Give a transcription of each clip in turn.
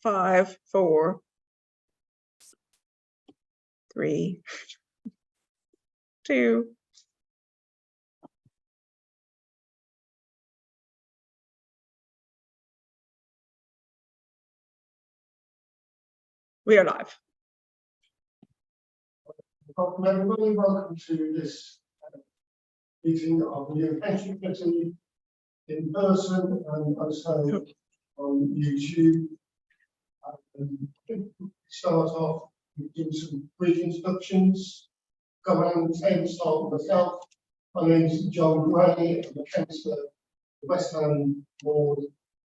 5, 4, 3, 2. We are live. Welcome everybody, welcome to this meeting of the New Pension Committee in person and also on YouTube. Start off with doing some brief introductions. Come around the table, start with myself. My name is John Gray, I'm the Councillor of the West Ham Ward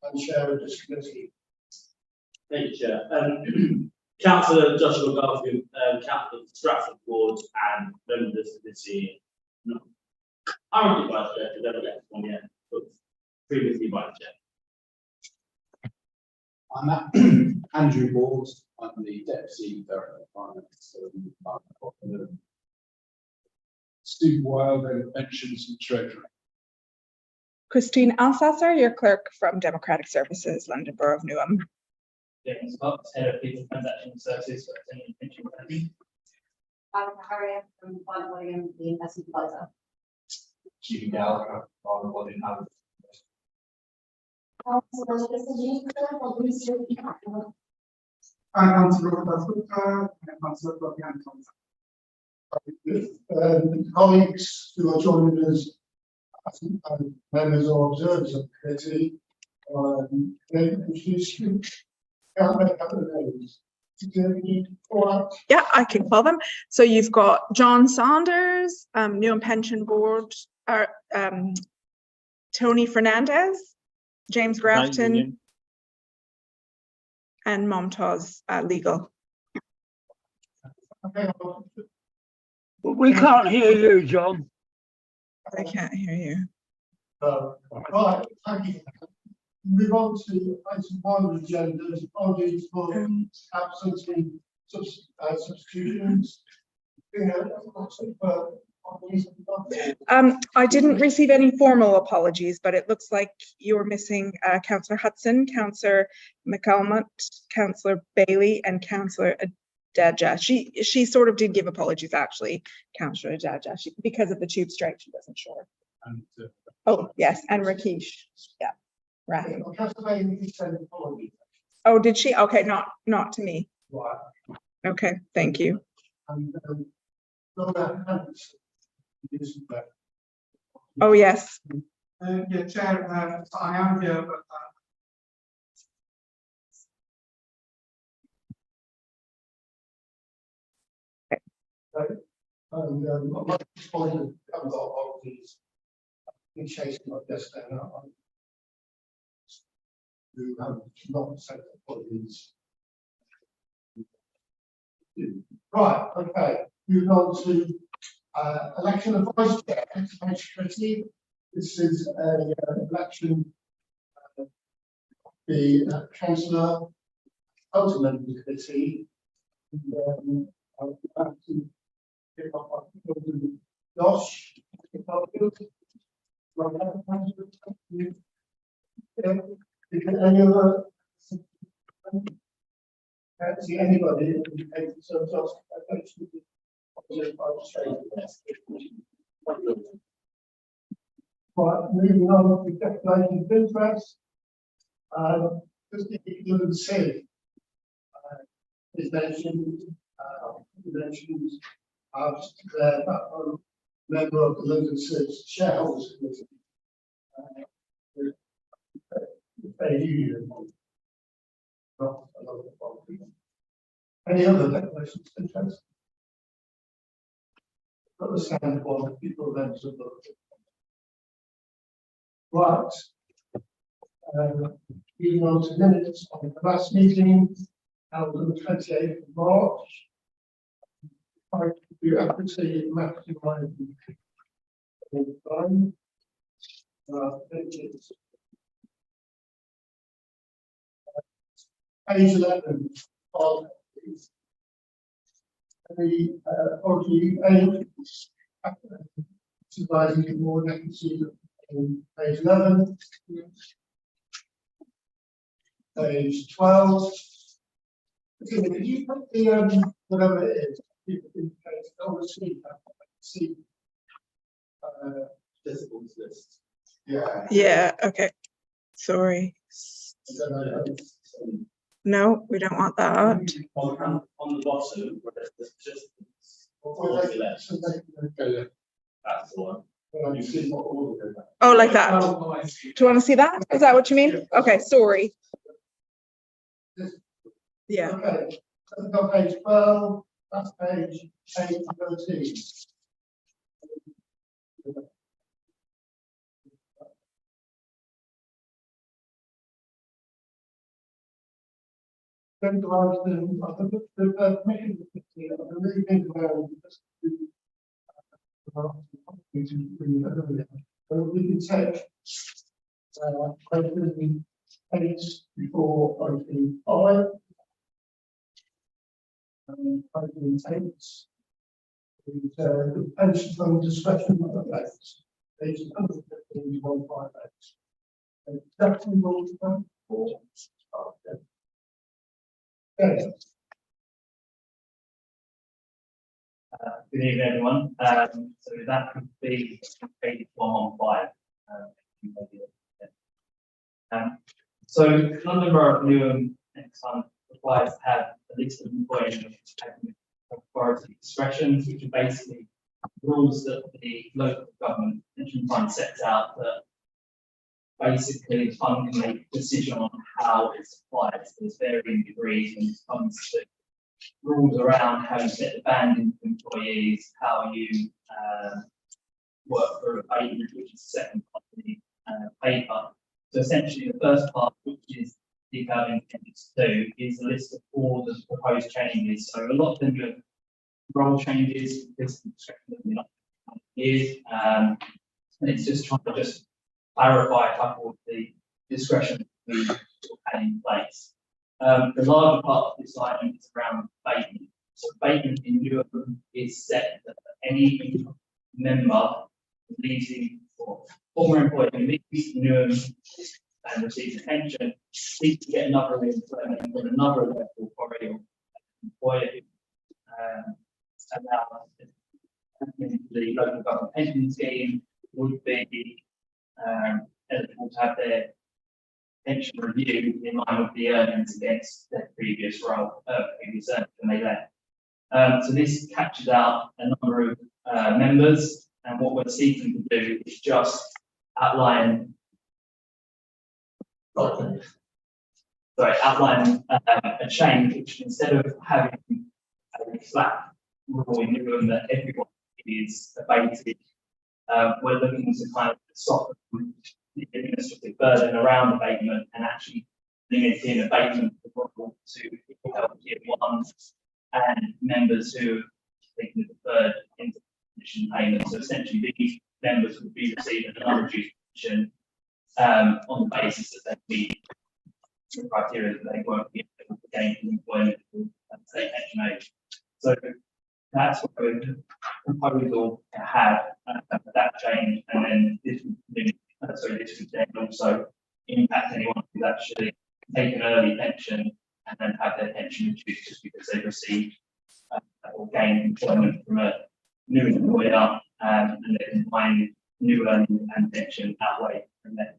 and Chair of this committee. Thank you, Chair. Councillor Joshua Garfield, Councillor of Stratford Ward and member of this committee, not currently Vice Chair, because never left one yet, but previously Vice Chair. I'm Andrew Ward. I'm the Deputy Director of Finance of Steve Wild and Pensions and Treasury. Christine Alsasser, your clerk from Democratic Services, London Borough of Newham. James Scott, Head of People Transaction Services for Attending Pension Committee. I'm Harriet from Fine William, the investment advisor. Judy Gallagher, on what in hand. I'm Councillor Robert and Councillor Fabian Thompson. Colleagues who are joining us as members or observers of the committee, can I introduce you? Can't make up the names. Yeah, I can call them. So you've got John Saunders, Newham Pension Board, Tony Fernandez, James Grafton, and Momtaz Legal. We can't hear you, John. I can't hear you. Right, thank you. Move on to item 1 of the agenda. Apologies for absentee substitutions. I didn't receive any formal apologies, but it looks like you're missing Councillor Hudson, Councillor McCalmont, Councillor Bailey, and Councillor Adadja. She sort of did give apologies, actually, Councillor Adadja, because of the tube strike. She wasn't sure. And Oh yes, and Rakesh. Yeah, right. Oh, did she? Okay, not to me. Right. Okay, thank you. And Oh yes. Yeah, Chair, I am here, but and I'd like to respond to a couple of these. Been chasing my desk down. Who have not sent apologies. Right, okay. Moving on to election of vice chair of the pension committee. This is an election the councillor, total member of the committee. And I'll have to pick up on Josh. Any other? Can't see anybody. So Josh, I think should be opposite by the shade. Right, moving on to declaration of interest. Just to give you the city is mentioned. I've just declared that I'm a member of the London City Shareholders Committee. Any other declarations of interest? Got the sound one, people members of the right. Moving on to minutes of the last meeting held on the 28th of March. I do equity maximize the time. Page 11 of the OGA supervising more equity on page 11. Page 12, Could you put the, whatever it is, on the sheet, see? Decibels list. Yeah. Yeah, okay. Sorry. I don't know. No, we don't want that. On the bottom, where there's just, Well, they- left. so they- Okay, That's the one. well, you see what order they're in. Oh, like that. Do you want to see that? Is that what you mean? Okay, sorry. Yeah. Okay, so we've got page 12, that's page 813. Then the commission, I really think about just so we can take opening 8 before opening 5. Opening 8. And the pension fund discretion of the votes. Page 115 to 158. And definitely will be done for. Okay. Good evening, everyone. So that would be page 115. So London Borough of Newham next time requires to have a list of employees of authority discretions, which are basically rules that the local government pension fund sets out that basically the fund can make a decision on how it's applied. So there's varying degrees when it comes to rules around how you set the banding for employees, how you work through abatement, which is the second part of the paper. So essentially the first part, which is detailed in Appendix 2, is a list of all the proposed changes. So a lot of them are role changes, this years, and it's just trying to just clarify a couple of the discretion we had in place. The larger part of this item is around abatement. So abatement in Newham is set that any member leaving or former employee who leaves Newham and receives a pension needs to get another employment from another local authority or employer allow the local government pension scheme would be eligible to have their pension reviewed in line with the earnings against their previous role, previous earnings when they left. So this captures out a number of members, and what we're seeking to do is just outline a change, which instead of having a flat rule in Newham that everyone is abated, we're looking to kind of soften the administrative burden around abatement and actually limiting abatement to help year ones and members who have taken the deferred pension payment. So essentially these members would be receiving an unreduced pension on the basis that they meet the criteria that they won't be able to gain from employment at the state pension age. So that's what we're proposal to have that change, and then this would then also impact anyone who's actually taken early pension and then have their pension reduced just because they've received or gained employment from a new employer, and they can find new earnings and pension that way from their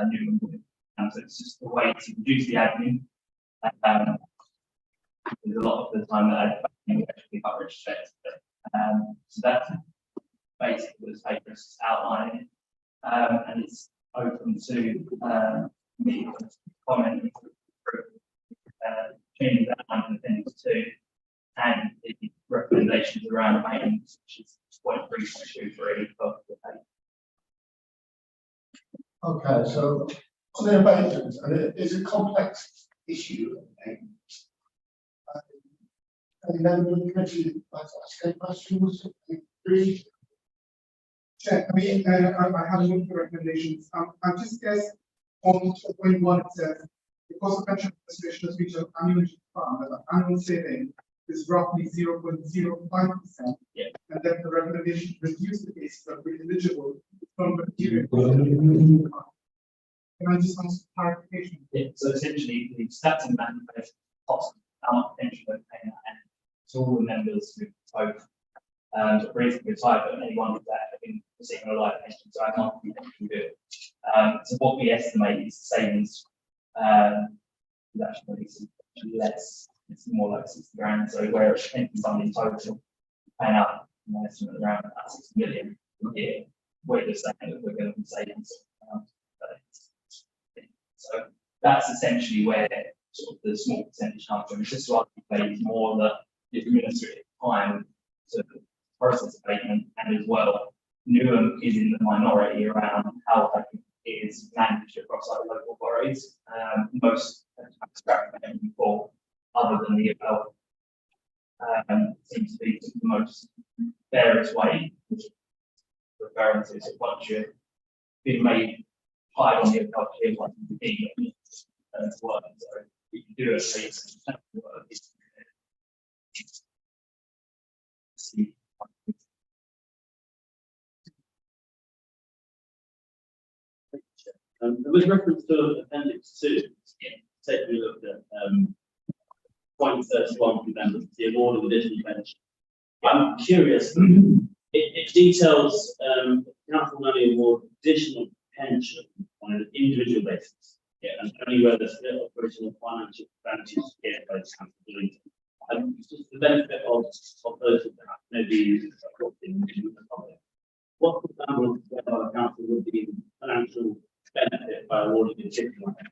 new employer. So it's just a way to reduce the admin. There's a lot of the time that admin actually coverage checks. So that's basically what this paper is outlining, and it's open to me comment changing that under Appendix 2 and the recommendations around abatements, which is 0.3.23 of the paper. Okay, so on the abatement, and it is a complex issue. And then we can actually ask any questions. Agree? Chair, I mean, I have a look at the recommendations. I just guess on 2.1 it says, because the pension administration has reached an annual fund, that the annual saving is roughly 0.05%. Yeah. And then the recommendation to reduce the cases that were eligible from the period. Can I just ask clarification? Yeah, so essentially the stats and manifest cost how much pension to all the members who both recently retired, but anyone that have been receiving a life pension, so I can't be pension good. So what we estimate is savings is actually less, it's more like 60 grand, so whereas pension fund in total paying out an estimate around about 60 million a year, we're just saying that we're going to be savings. So that's essentially where sort of the small percentage comes from. It's just to articulate more the administrative time to process abatement, and as well, Newham is in the minority around how abatement is managed across other local authorities. Most extract before, other than the above, seems to be the most fairest way, which referring to so once you're being made high on the above here, like the beginning as well. So if you do a case, with reference to appendix 2, take a look at point 31 members, the award of additional pension. I'm curious, it details council money award additional pension on an individual basis. Yeah, and only where the split operational financial advantages get by the council doing it. Just the benefit of those that maybe in the public. What for example, the council would be financial benefit by awarding additional pension?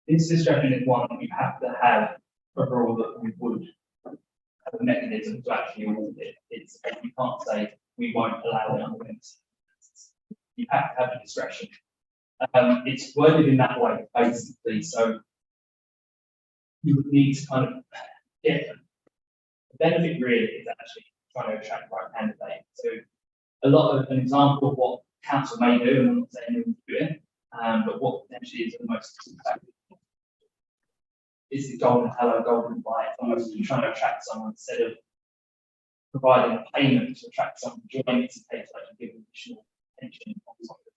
This discussion is one that we have to have overall that we would have a mechanism to actually award it. It's, you can't say we won't allow it under this. You have to have a discretion. It's worded in that way, basically, so you would need to kind of get the benefit really is actually trying to attract the right candidate. So a lot of an example of what council may do, and I'm not saying you do it, but what potentially is the most effective is the golden buy. It's almost you're trying to attract someone instead of providing a payment to attract someone to join. It's a case like you give additional pension on top of it.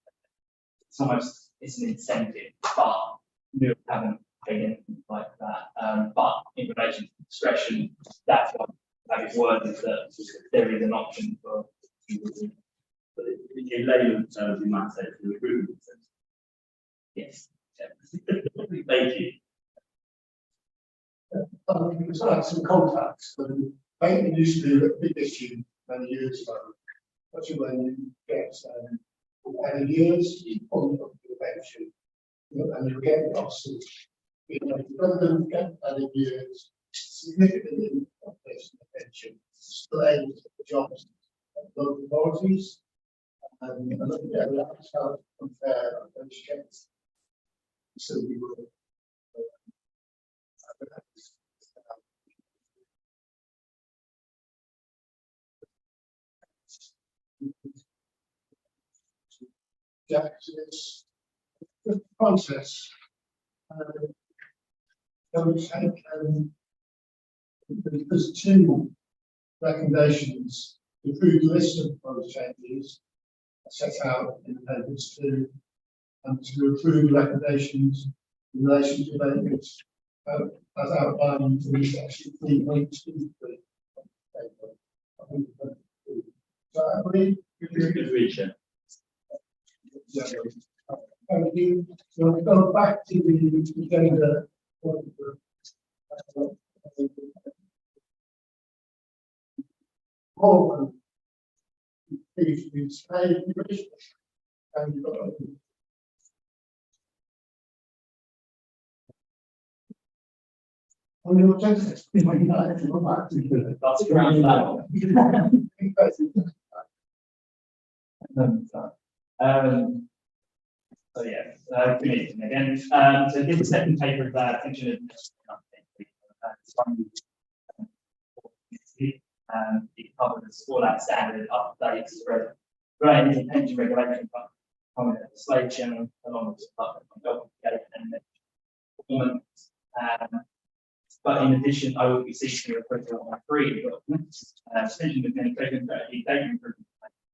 It's almost it's an incentive, but we haven't paid anything like that. But in relation to discretion, that's what that is worded is that there is an option for But in layman terms, you might say it's a recruitment process. yes. Thank you. It's like some contacts, and banking used to be a big issue many years ago. Especially when you get any years, you probably got the pension, and you get lost. Rather than get any years, significantly increase the pension, displaying the jobs of local authorities, and that's how unfair those checks. So we will. Jackson's the process. Don't take there's two recommendations to approve the list of proposed changes set out in appendix 2 and to approve recommendations in relation to amendments as outlined in section 3.23. So I believe Good reacher. thank you. So we'll go back to the agenda. More please stay and on your agenda. That's around that. So yeah, good evening again. So here's the second paper of our pension it covers all our standard updates relating to pension regulation from legislation along with government and performance. But in addition, I will be seeking approval on my three documents, pension administration strategy, data improvement,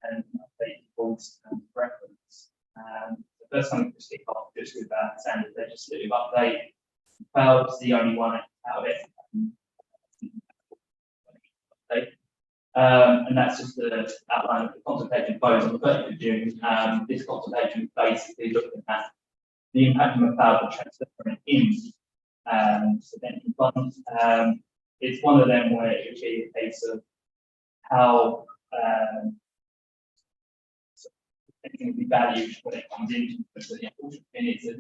and update reports and reference. The first one to stick off just with that standard legislative update. FEL's the only one out of it. And that's just the outline of the consultation closed on the 30th of June. This consultation is basically looking at the impact of McLeod and transferring in the pension fund. It's one of them where it would be a case of how it can be valued when it comes into it. So the unfortunate thing is that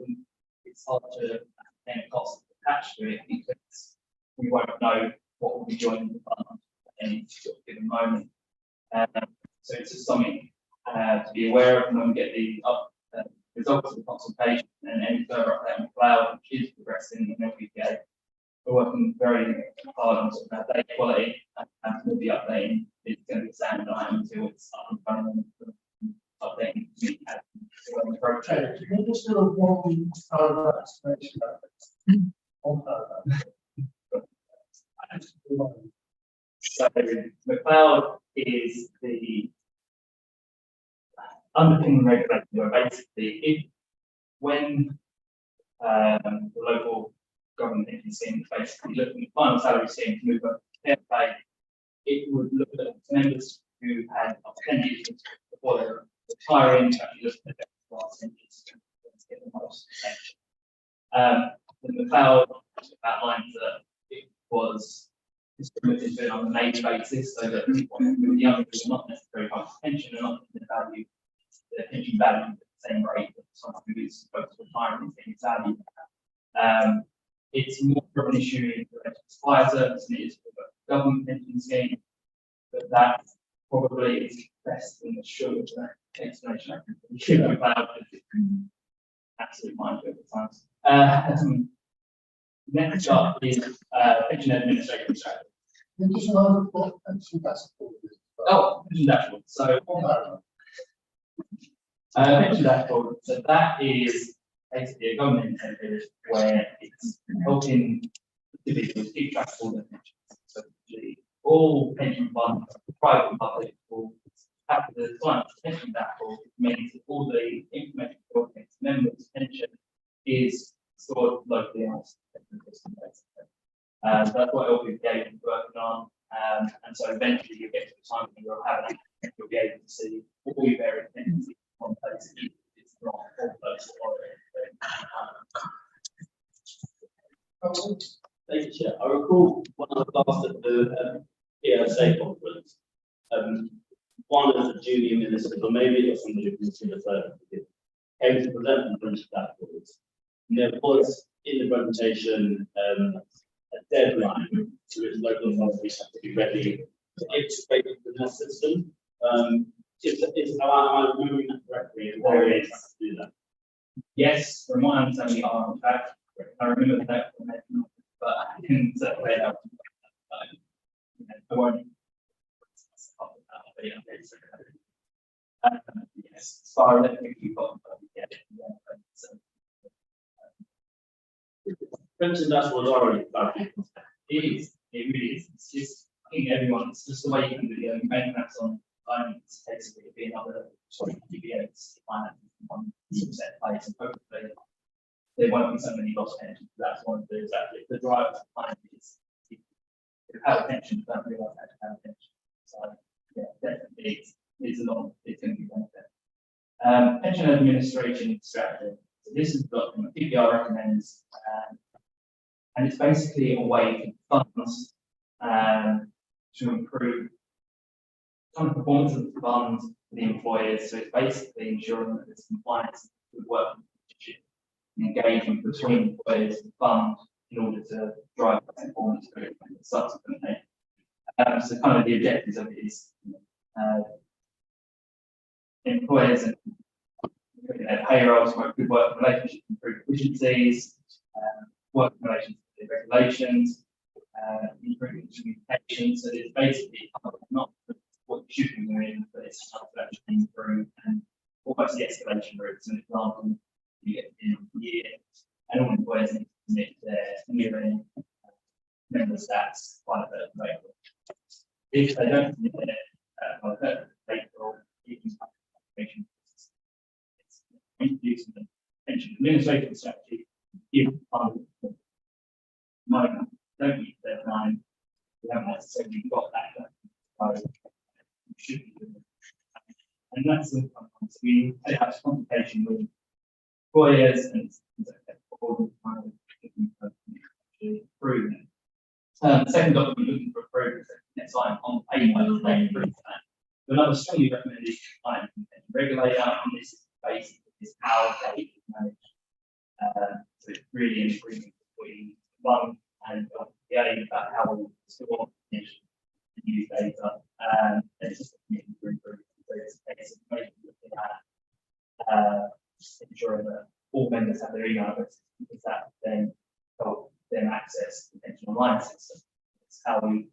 it's hard to ascertain costs attached to it because we won't know what will be joining the fund at any sort of given moment. So it's just something to be aware of when we get the results of the consultation and any further update on McLeod, which is progressing, and then we get. We're working very hard on sort of our data quality, and we'll be updating. It's going to be standard item until it's up and running. Updating. Okay, can you just do a one paragraph explanation about this? One paragraph. So McLeod is the underpinning regulator where basically when the local government pension scheme is basically looking at the final salary scheme to move up to fair pay, it would look at members who had 10 years before they were retiring to actually look at the last 10 years to get the most pension. The McLeod outlines that it was discriminated on a major basis, so that people who were younger who were not necessarily high pension and not the value, the pension value at the same rate that someone who is supposed to retire and getting its value. It's more of an issue in relation to supply service than it is for the government pension scheme, but that probably is best in the short explanation I can give about it. Absolutely fine at the times. Next up is pension administration strategy. Can you just remind me what pension dashboard is? Oh, pension dashboard. So One paragraph. pension dashboard. So that is basically a government incentive where it's helping individuals keep track of all their pensions. So all pension funds, private and public, will have the client pension dashboard, which means that all the information for its members' pension is stored locally on a system basically. That's what LPPA is working on. And so eventually you get to the time when you'll have an you'll be able to see all your various pensions in one place. It's not all those Thank you, Chair. I recall when I was last at the PSA conference, one of the junior ministers, or maybe it was somebody who was in the third, came to present the British dashboards. And there was in the presentation a deadline to which local authorities have to be ready to integrate the NEST system. Am I remembering that correctly? There is. To do that? Yes, from my understanding, we are on track. I remember that, but I didn't say that. I won't. Yes, as far as I think you've got. Pension dashboards are already starting. It really is. It's just, I think everyone, it's just the way you can do the maintenance on finance, basically, it'd be another, DBA's finance on set place, and hopefully there won't be so many lost pensions. That's one of the exactly the driver behind is if you have a pension, don't realise how to have a pension. So yeah, definitely it's a lot, it's going to be benefit. Pension administration strategy. So this is the document PPR recommends, and it's basically a way for funds to improve kind of performance of the funds for the employers. So it's basically ensuring that there's compliance with work and engagement between employers and funds in order to drive performance subsequently. So kind of the objectives of it is employers and their payrolls, good work relationships, improve efficiencies, work in relation to the regulations, improving communication. So it's basically not what you should be doing, but it's how to actually improve and almost the escalation routes. An example, you get in a year, and all employers need to submit their year-end member stats by the April. If they don't submit it by the April, you can start information. It's introducing the pension administration strategy. If money don't meet their time, we haven't necessarily got that. should be doing. And that's the we have a consultation with employers and all the time to approve it. The second document looking for approval is the next item on payment by the claim approval plan. Another strongly recommended item from the regulator on this basis is how they manage. So it's really improving between one and the other about how we store and use data. And it's just improving. So it's basically looking at ensuring that all members have their email addresses, because that then help them access the pension online system. It's how we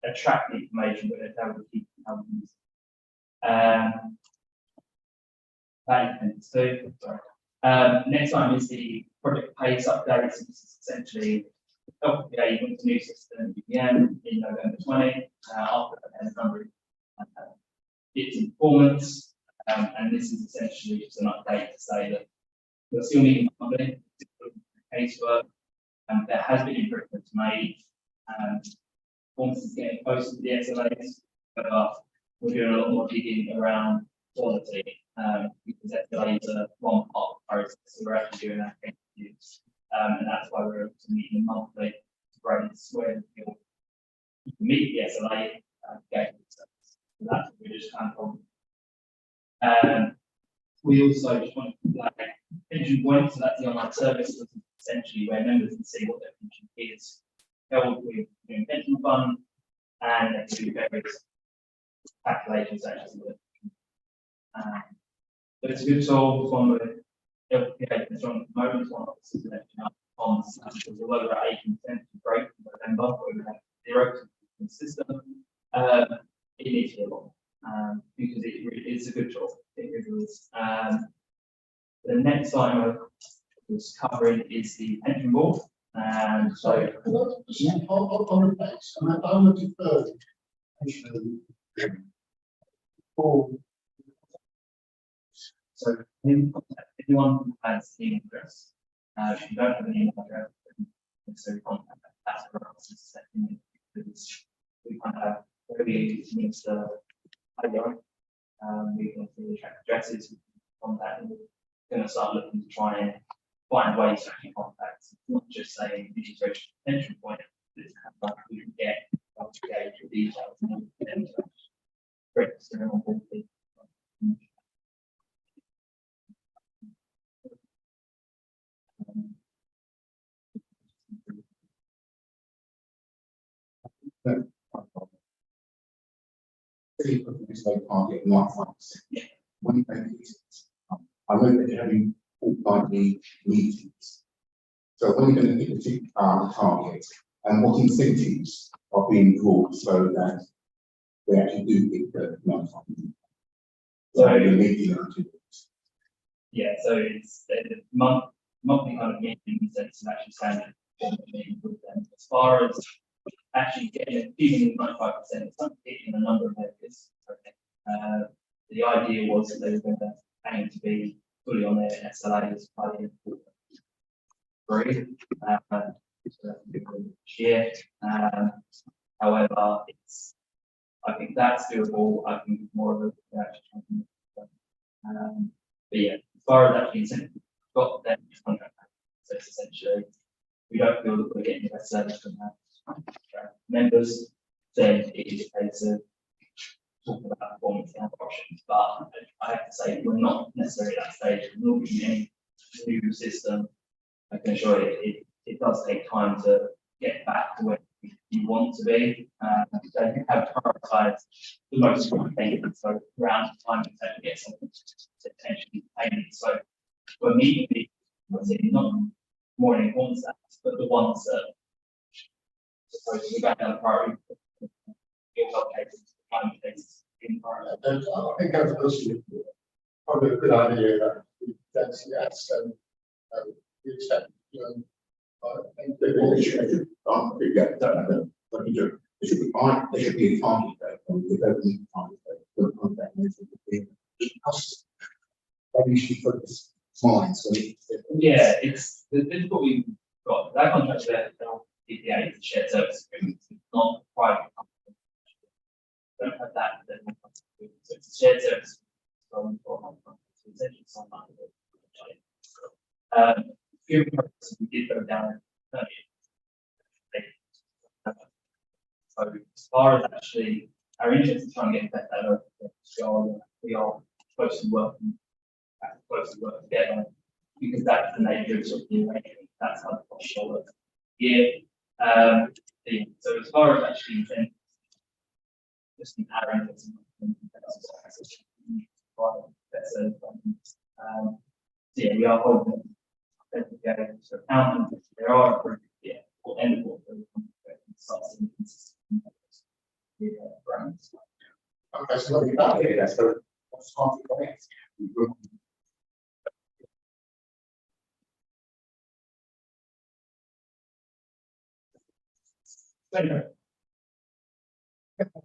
attract the information, but it's how we keep it, how we use it. Next time is the project pace update. So this is essentially LPA went to new system BPM in November 20, after a number of its performance. And this is essentially just an update to say that we're still meeting funding, casework, and there has been improvements made. Performance is getting closer to the SLAs, but we're doing a lot more digging around quality, because SLAs are one part of the process, so we're actually doing that reviews. And that's why we're able to meet them monthly to grades where you can meet the SLA, get so that's what we're just kind of we also just want to flag pension points, so that's the online service, essentially where members can see what their pension is held with the pension fund, and they can do various calculations such as the so it's a good tool. It's one with LPA is on at the moment, one of the selection up on although we're at 18% great in November, where we have 0 in the system. It needs to be a lot. Because it really is a good tool. It really is. The next item I was covering is the pension board. So on the base, I'm a deferred pension. So anyone who has an email address, if you don't have an email address, so contact that's for us because we kind of have very needs to we can see the addresses, contact, and we're going to start looking to try and find ways to actually contact, not just saying this is registered pension point, but it's kind of like we can get up to date with details and then register and all the Target 95%. When they I know that you're having fortnightly meetings. So when you're going to hit the target, and what incentives are being brought so that they actually do hit the 95%? So you're meeting yeah, so it's the monthly kind of meeting that's actually standard with them. As far as actually achieving 95%, it's not hitting a number of areas. The idea was that they were going to aim to be fully on their SLAs by the end of quarter 3 this year. However, I think that's doable. I think it's more of a but yeah, as far as actually incentive, we've got them contract. So it's essentially, we don't feel that we're getting the best service from our members, then it is a case of talking about performance and options. But I have to say, we're not necessarily at that stage. We're looking at any new system. I can assure you it does take time to get back to where you want to be. So you have prioritized the most important things. So around the time it's actually get something to potentially payment. So we're meeting the not more important stats, but the ones that suppose we back down the priority. You'll help cases, time cases in priority. I think that's probably a good idea that that's yes, and we expect, There should be fine. There should be a target date. They don't need a target date. The contact maybe should focus smiles. Yeah, it's the difficulty we've got. That contract there, DPA is a shared service agreement. It's not private. Don't have that. Then shared service. From essentially some money. Few projects we did go down. So as far as actually our interest in trying to get better, we are closely working together because that's the nature of the arrangement. That's how the posture works. Yeah. So as far as actually just in our interest yeah, we are holding together to account and there are or end of brands. Okay, so what we got here, so what's on the next?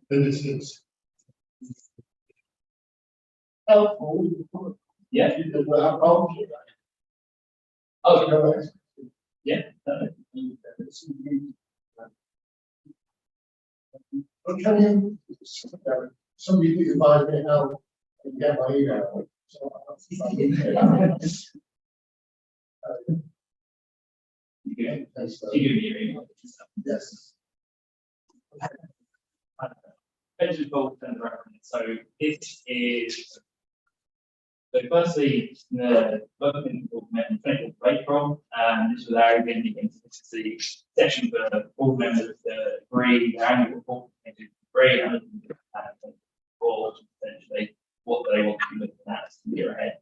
Ministers. Helpful. Yeah. Oh, Yeah. but can you, somebody who advise me how to get my email? Yes. Pension gold and reference. So this is so firstly the working amendment 24th of April, this was our again this is the session for all members to agree their annual report to agree and for essentially what they want to be looking at the year ahead.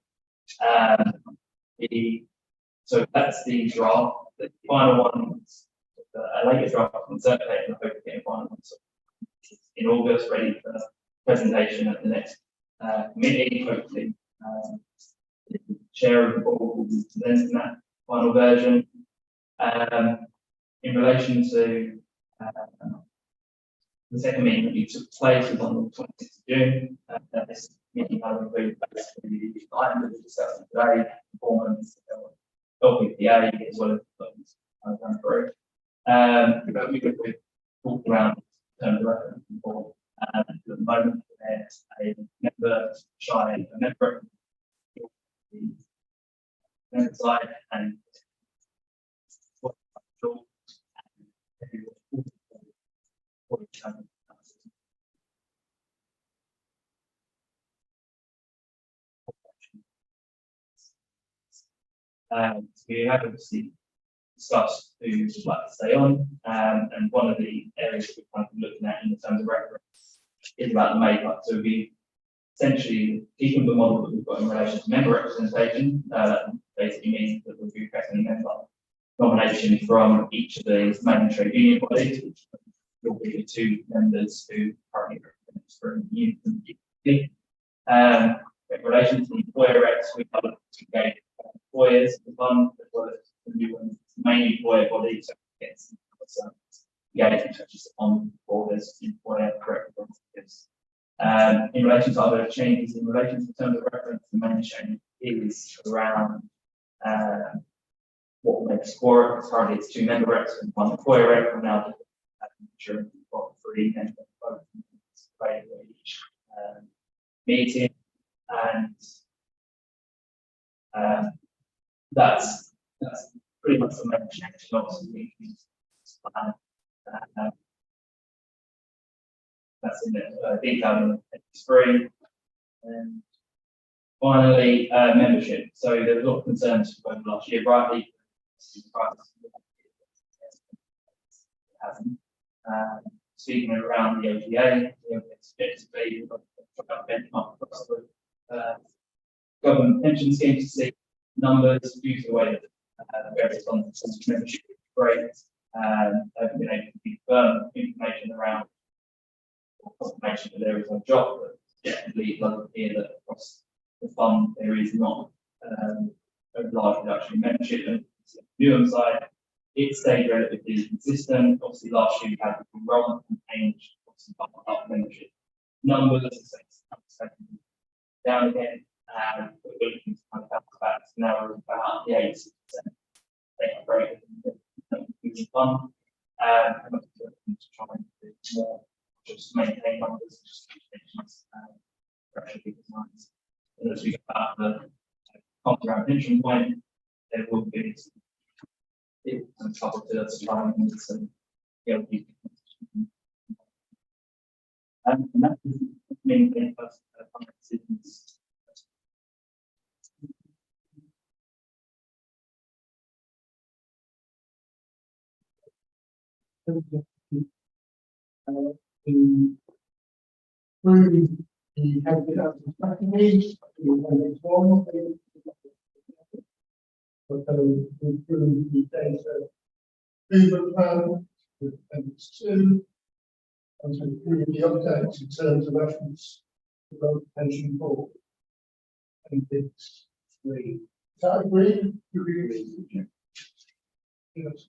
So that's the draft. The final one, a later draft on circulate and I hope to get a final one in August, ready for presentation at the next committee. Hopefully, the chair of the board will be presenting that final version. In relation to the second meeting that you took place was on the 26th of June. This meeting will include basically the item that we discussed today, performance, LPPA, as well as the going through. But we talked around terms of reference before. At the moment, there's a member shy, a member the member side, and we have obviously discussed who would like to stay on, and one of the areas we're kind of looking at in terms of reference is about the makeup. So we essentially keeping the model that we've got in relation to member representation. That basically means that we'll be requesting a member nomination from each of these main trade union bodies, which will be the two members who currently represent for union. In relation to the employer reps, we've got to engage employers as well as the new ones, main employer body, so it's engagement such as on borders, employer representatives. In relation to other changes, in relation to terms of reference, the main change is around what will make a score. Currently, it's 2 member reps and 1 employer rep. We're now ensuring we've got 3 members available at each meeting, and that's pretty much the main change. Obviously, that's in the detail in the screen. And finally, membership. So there was a lot of concerns over last year, rightly. Speaking around the OTA, it's benchmark across the government pension schemes to see numbers due to the way that various funds membership rates. I've been able to confirm information around confirmation that there is no job, but definitely it does appear that across the fund there is not a large reduction in membership. And the Newham side, it stayed relatively consistent. Obviously, last year we had the enrollment change, obviously up membership numbers, so down again, but we're looking to kind of bounce back. So now we're about the 80%. They are great fund, and we're looking to try and do more, just maintain numbers, just drought pension point, there will be it on top of the surroundings and LG. And that is the main thing of public citizens. Through the habitat strategy, through the data improvement plan, with appendix 2, and to improve the updates in terms of efforts to develop pension board. Appendix 3. Is that agreed? Yes.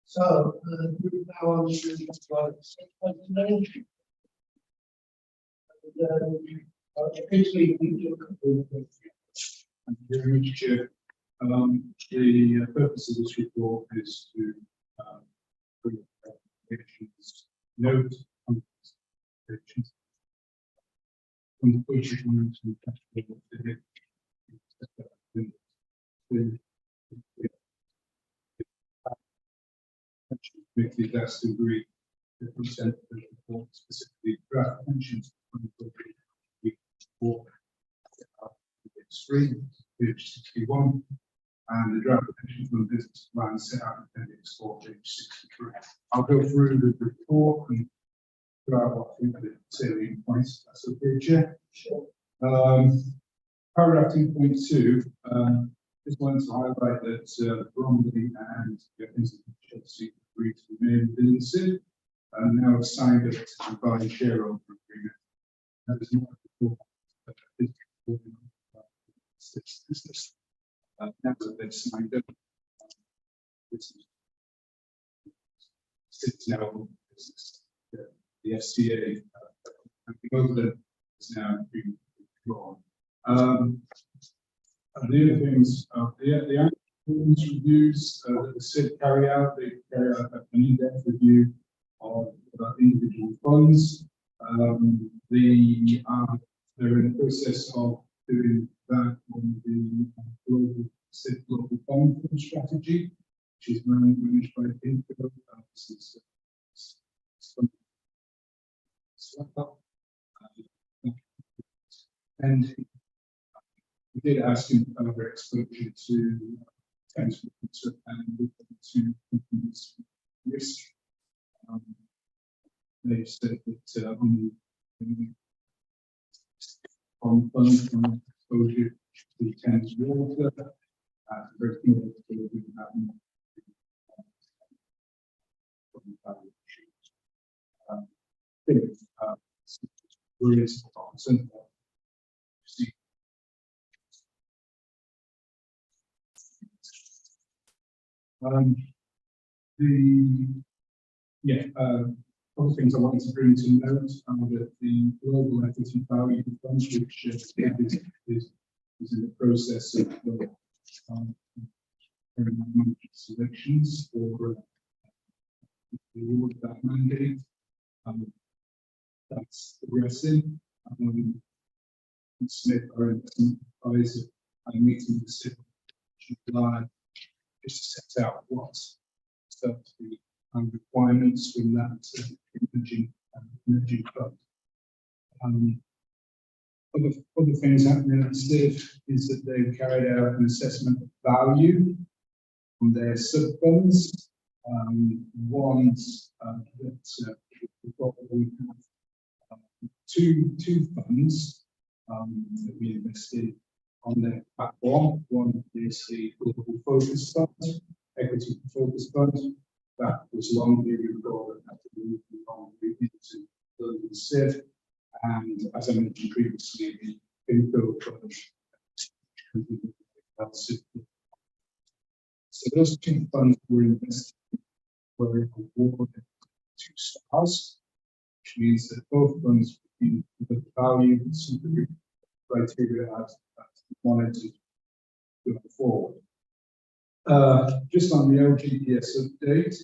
So, move now on to slide 6. Basically, we look at the Thank you very much, Chair. The purpose of this report is to bring recommendations, note on recommendations from the budget and to committee that's to agree the consent of the report, specifically draft pensions for extreme page 61 and the draft pension fund business plan set out in appendix 4 page 63. I'll go through the report and throw out what I think are the salient points. That's okay, Chair. Sure. Paragraph 2.2, just wanted to highlight that Bromley and Chelsea agreed to remain within the SID and now signed up to the combined shareholder agreement. That is not before business. Now that they've signed up, this is now business. The FCA and the government is now being withdrawn. And the other things, the annual reviews that the SID carry out, they carry out an in-depth review of individual funds. They're in the process of doing that on the global SID global fund strategy, which is managed by Inco. And we did ask him over exposure to potential and to companies risk. They said that on funds from exposure to Thames Water, very similar to what we have other things I wanted to bring to note are that the Global Equity Value Fund, which is in the process of selections for the award of that mandate. That's progressing. Smith, our investment advisor, had a meeting with the July just to set out what the requirements from that emerging fund. Other things happening at SID is that they've carried out an assessment of value on their sub-funds. One's that we have two funds that we invested on their platform. One is the Global Focus Fund, Equity Focus Fund. That was long period ago and had to move into London SID. And as I mentioned previously, the Inco Fund. So those two funds were invested, were awarded 2 stars, which means that both funds would be the value and some of the criteria as wanted to go forward. Just on the LGPS update,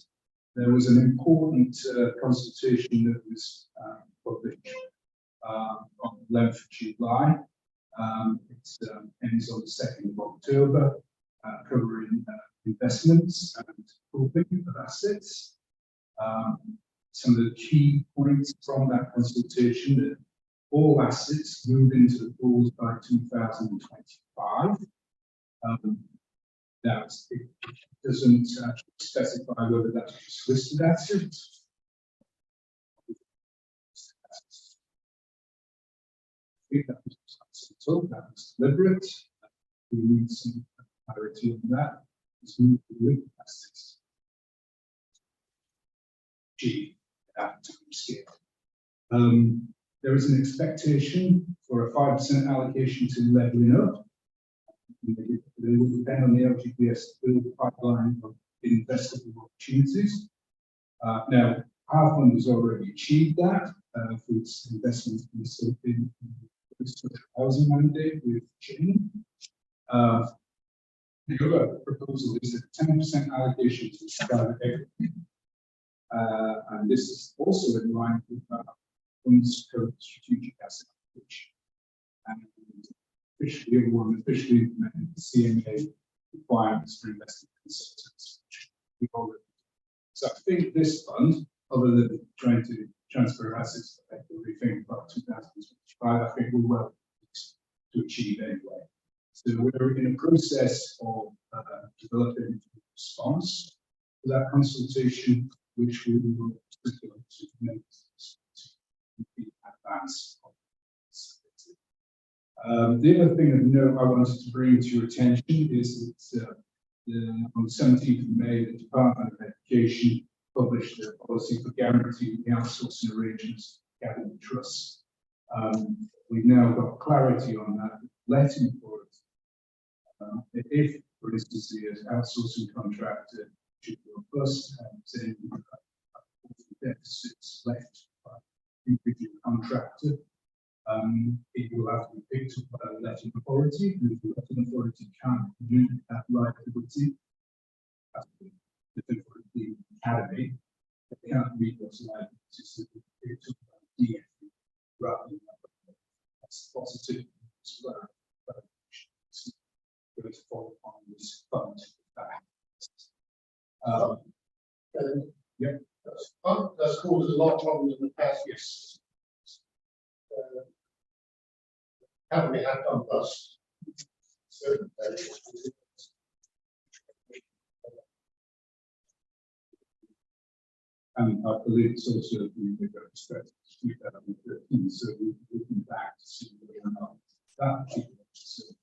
there was an important consultation that was published on 11th of July. It ends on the 2nd of October, covering investments and holding of assets. Some of the key points from that consultation that all assets move into the pools by 2025. Now, it doesn't specify whether that's just listed assets. I think that was deliberate. We need some clarity on that. Let's move to the liquid assets. G, that time scale. There is an expectation for a 5% allocation to levelling up. They will depend on the LGPS build pipeline of investable opportunities. Now, our fund has already achieved that for its investments in the housing mandate with Jane. The other proposal is a 10% allocation to private equity. And this is also in line with fund's current strategic asset allocation. And officially implemented the CMA requirements for investment consultants, which we've already done. So I think this fund, other than trying to transfer assets effectively, think about 2025, I think we're well to achieve anyway. So we're in a process of developing a response to that consultation, which we will circulate to members to advance. The other thing of note I wanted to bring to your attention is that on the 17th of May, the Department of Education published a policy for guaranteeing the outsourcing arrangements of academic trusts. We've now got clarity on that, letting for it. If, for instance, the outsourcing contractor should go bust and any deficits left by the individual contractor, it will have to be picked up by a letting authority, and if the letting authority can't do that liability, the academy, they can't meet those liabilities, so they picked up by DFE rather than that. That's positive as well. Going to follow on this fund. Yep. That's caused a lot of problems in the past. Yes. Haven't we had done bust? So, and I believe it's also the respect to 2013, so we're looking back to see whether or not that particular facility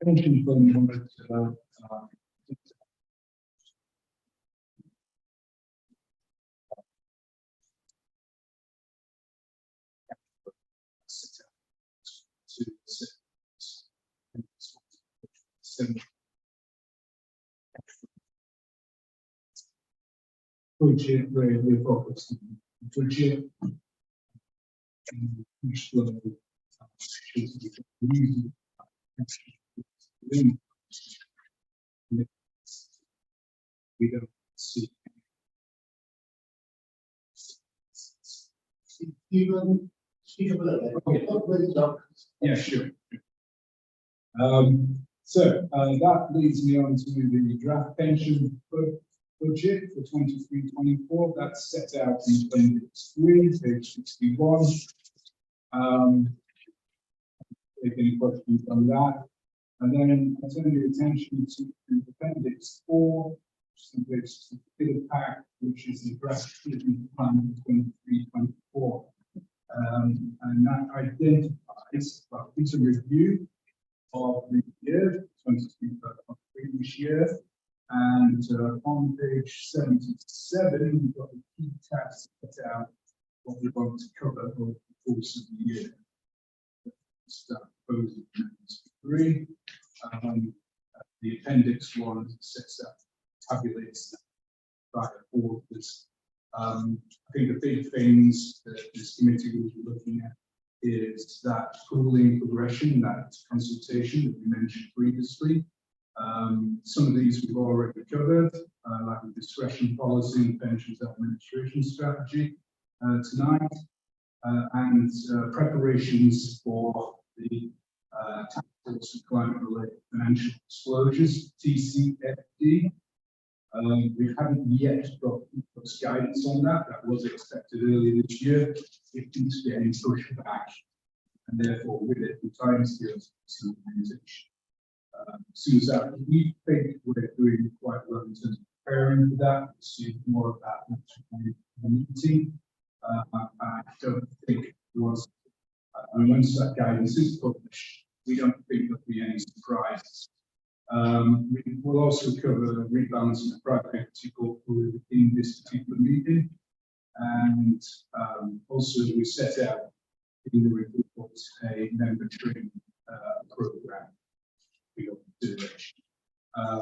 pension fund wanted budget where we're focused on budget and cash flow. We don't see. even speak a little bit. Yeah, sure. So that leads me on to the draft pension budget for 23-24. That's set out in Appendix 3, page 61. Take any questions on that. And then I turn your attention to Appendix 4, which is the pack, which is the draft treatment plan for 23-24. And that identifies, well, it's a review of the year 23 previous year. And on page 77, you've got the key tasks set out what we want to cover over the course of the year. Start proposing 3. The appendix 1 sets up, tabulates by orders. I think the big things that this committee will be looking at is that pooling progression, that consultation that we mentioned previously, Some of these we've already covered, like the discretion policy and pensions administration strategy tonight, and preparations for the task force and climate-related financial disclosures, TCFD. We haven't yet got guidance on that. That was expected earlier this year. It keeps getting pushed back, and therefore with it, the timescales of some organization. Soon as that, we think we're doing quite well in terms of preparing for that. We'll see more of that next week in the meeting. I don't think once that guidance is published, we don't think there'll be any surprises. We will also cover rebalancing the private equity portfolio in this particular meeting, and also we set out in the report a member training program. Consideration.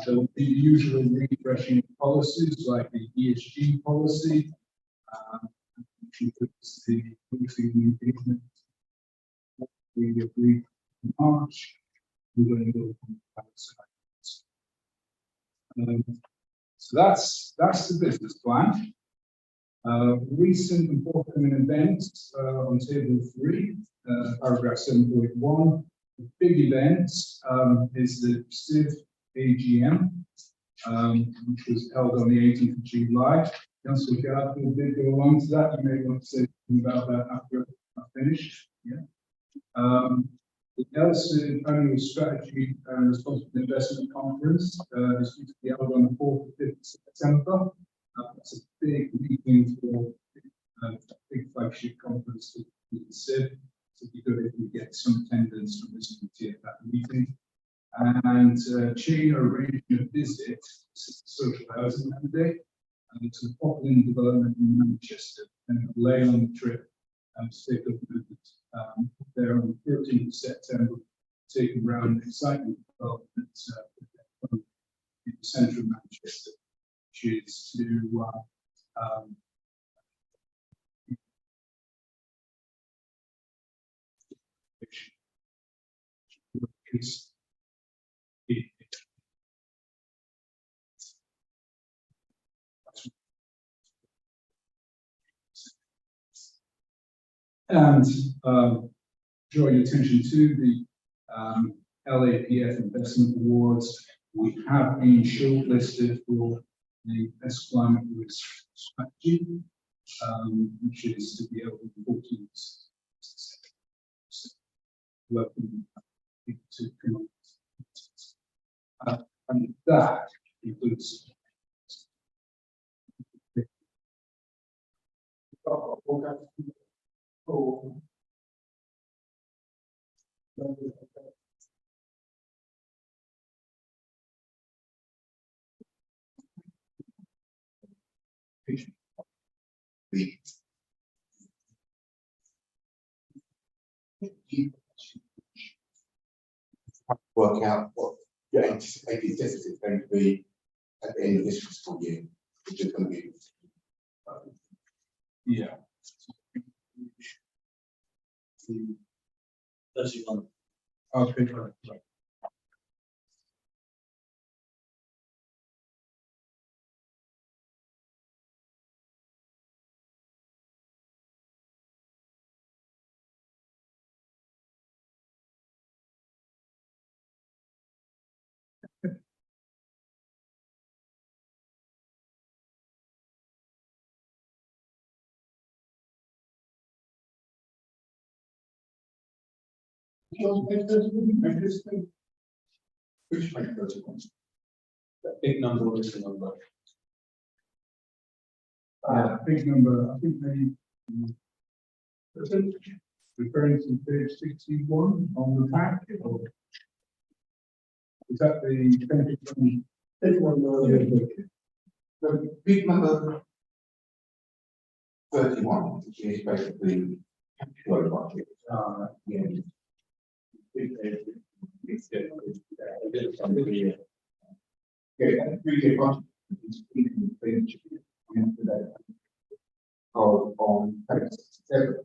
There will be the usual refreshing policies like the ESG policy, which includes the briefing engagement. We agreed in March. We're going to go outside. So that's the business plan. Recent and forthcoming events on table 3, paragraph 7.1. The big event is the CIV AGM, which was held on the 18th of July. Councillor Garfield did go along to that. You may want to say something about that after I finish. Yeah. The ELSID Annual Strategy and Responsible Investment Conference is due to be held on the 4th to 5th of September. That's a big meeting for a big flagship conference for the CIV. So it'd be good if we get some attendance from this committee at that meeting. And Chain arranged a visit to social housing Monday to the Poplar development in Manchester, and lay on the trip to take up with there on the 13th of September, taking around exciting development in the centre of Manchester, which is to and draw your attention to the LAPF Investment Awards. We have been shortlisted for the Best Climate Risk Strategy, which is to be able to 14 welcome people to come on. And that includes work out what your anticipated deficit is going to be at the end of this fiscal year, which is going to be yeah. Okay, right. which make those ones. That big number was the number. Big number, I think they referring to page 61 on the pack, or is that the 2020? The big number 31, which is basically capital budget. Yeah. Yeah, we get budget. On page 7,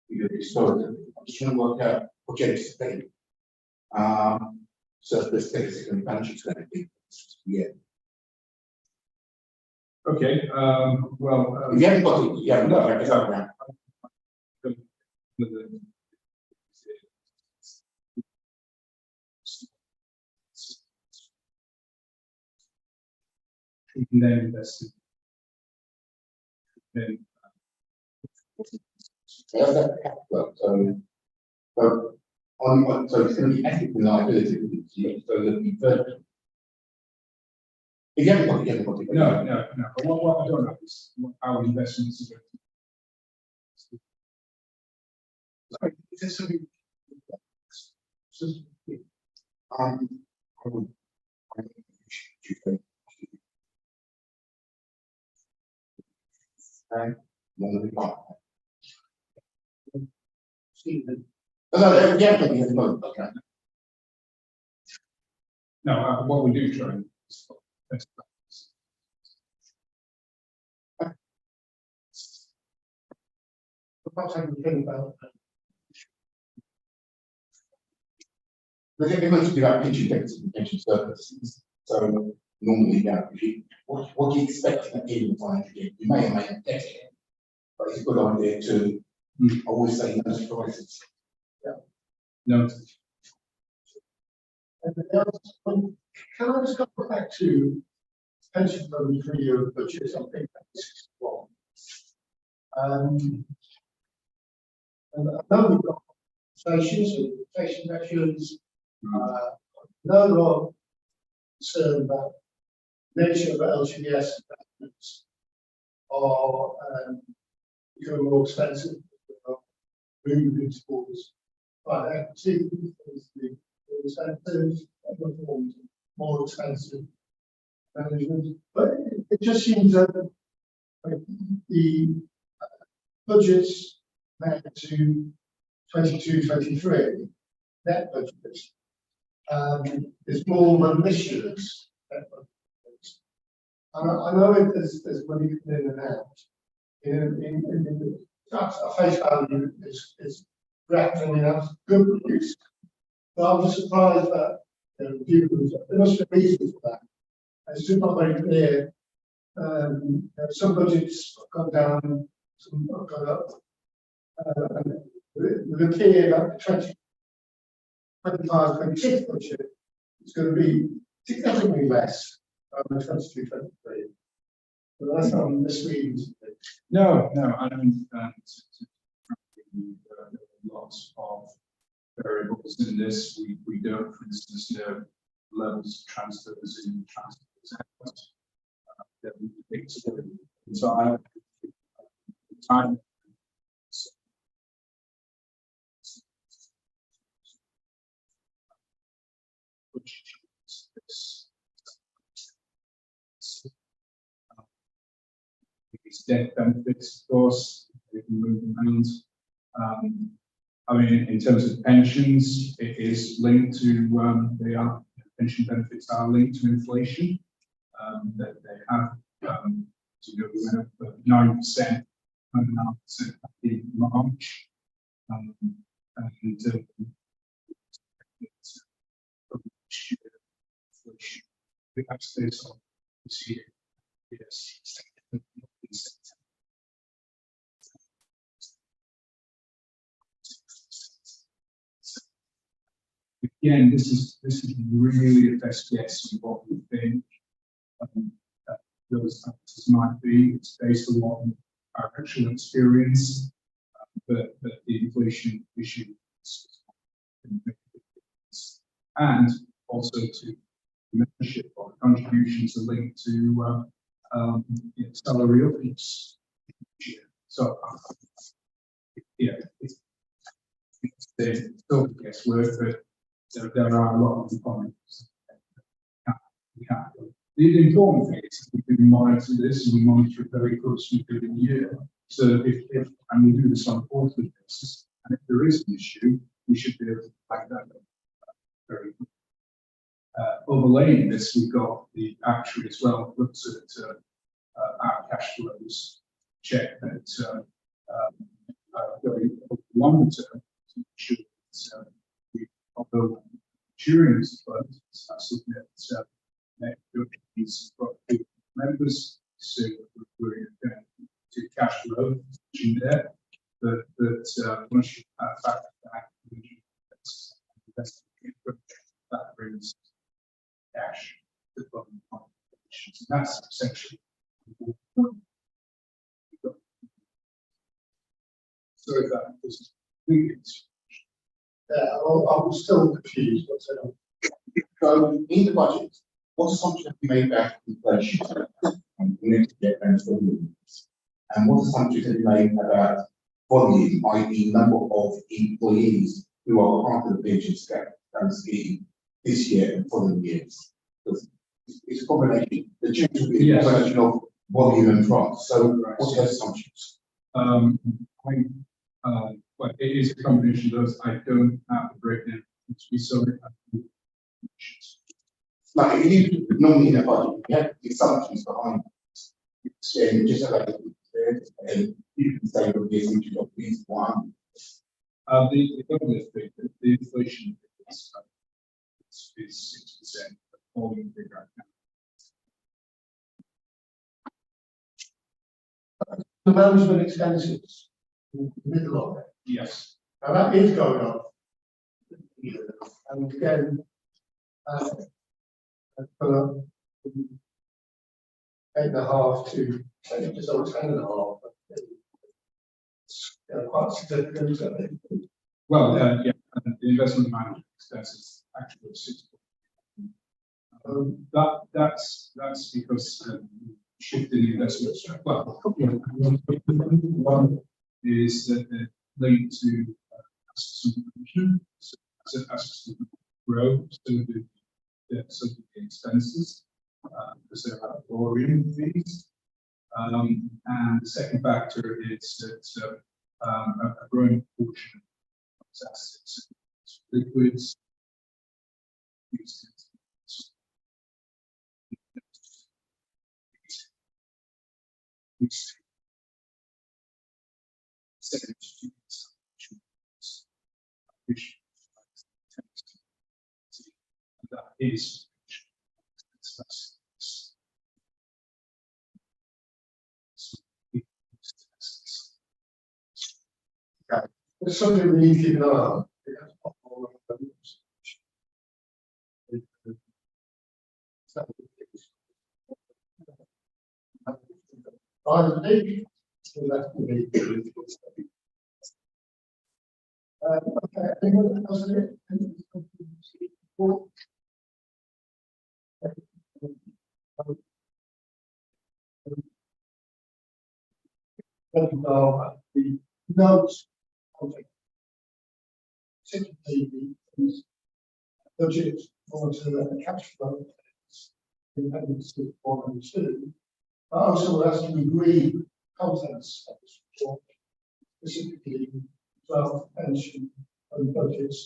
you historically, I'm just trying to work out what you anticipate. surplus deficit and balance sheet's going to be. Yeah. Okay, well. If you haven't got it, you haven't got it, it's over now. Then invested. Then, So that's that. Well, so so it's going to be ethics and liability. So there'll be further. If you haven't got it, you haven't got it. no. But what I don't know is what our investments are going to. Sorry, is there something? I would. Stephen. No, yeah, okay. No, what we do try and. Perhaps I can think about. But if you want to do that pension deficit and pension surpluses, so normally, yeah, if you, what do you expect at the end of the financial year? You may or may not get it, but it's a good idea to always say no surprises. No, Can I just go back to pension fund for your budget? I think that's wrong. And I know we've got stations, station measures, no wrong concern about nature of LGDS investments are becoming more expensive, moving towards private equity, the incentives, more expensive management. But it just seems that the budgets back to 22-23 net budget is more malicious. And I know there's money coming in and out. In a face value is grappling enough good news. But I'm just surprised that there must be reasons for that. It's just not very clear. Some budgets have gone down, some have gone up. It would appear that the 25-26 budget is going to be significantly less than the 22-23. But that's not misleading. no, I mean, lots of variables in this. We don't, for instance, know levels of transfers in transfers out. That we predict. So time. These death benefits, of course, they can move around. I mean, in terms of pensions, it is linked to pension benefits are linked to inflation. That they have, we went up 9%, 9.5% in March, and inflation. We have this on this year. Yes. Again, this is really a best guess on what we think those factors might be. It's based a lot on our actual experience, but the inflation issue is and also to membership or contributions are linked to salary uplifts. So yeah, it's still guesswork, but there are a lot of components. The important thing is we can monitor this and we monitor it very closely through the year. So if and we do this on a quarterly basis, and if there is an issue, we should be able to flag that up very quickly. Overlaying this, we've got the actuary as well, looks at our cash flows, check that going longer term to make sure that we although during this vote, I submit these members, so we're going to cash flow in there, but once you add back that brings cash to the bottom line. So that's essentially. So that is. I'm still confused, what's going on? So in the budget, what assumption have you made about inflation and next year and for years? And what assumptions have you made about volume, i.e. number of employees who are part of the pension scheme this year and following years? Because it's a combination, the change will be a combination of volume and price. So what's those assumptions? But it is a combination of those. I don't have the breakdown. We saw it. Like you normally in a budget, you have the assumptions behind it. Just like and you can say what the assumption of is one. The government rate, the inflation is 6%, falling big right now. The management expenses, in the middle of it, Yes. now that is going up. And again, from 8.5 to just over 10.5. It's quite significant, I think. Well, yeah, and the investment management expenses actually 6%. That's because shifting the investment. Well, one is that they're linked to assets under management. So as assets grow, so do the expenses, because they have borrowing fees. And the second factor is that a growing portion of assets, liquids, that is It's something we need to keep an eye on. I think that will be. Okay, anyone else? The notes. Typically, the budget for the cash flow. Independence of 1 and 2. I also has to agree contents of this report, specifically draft pension and budgets.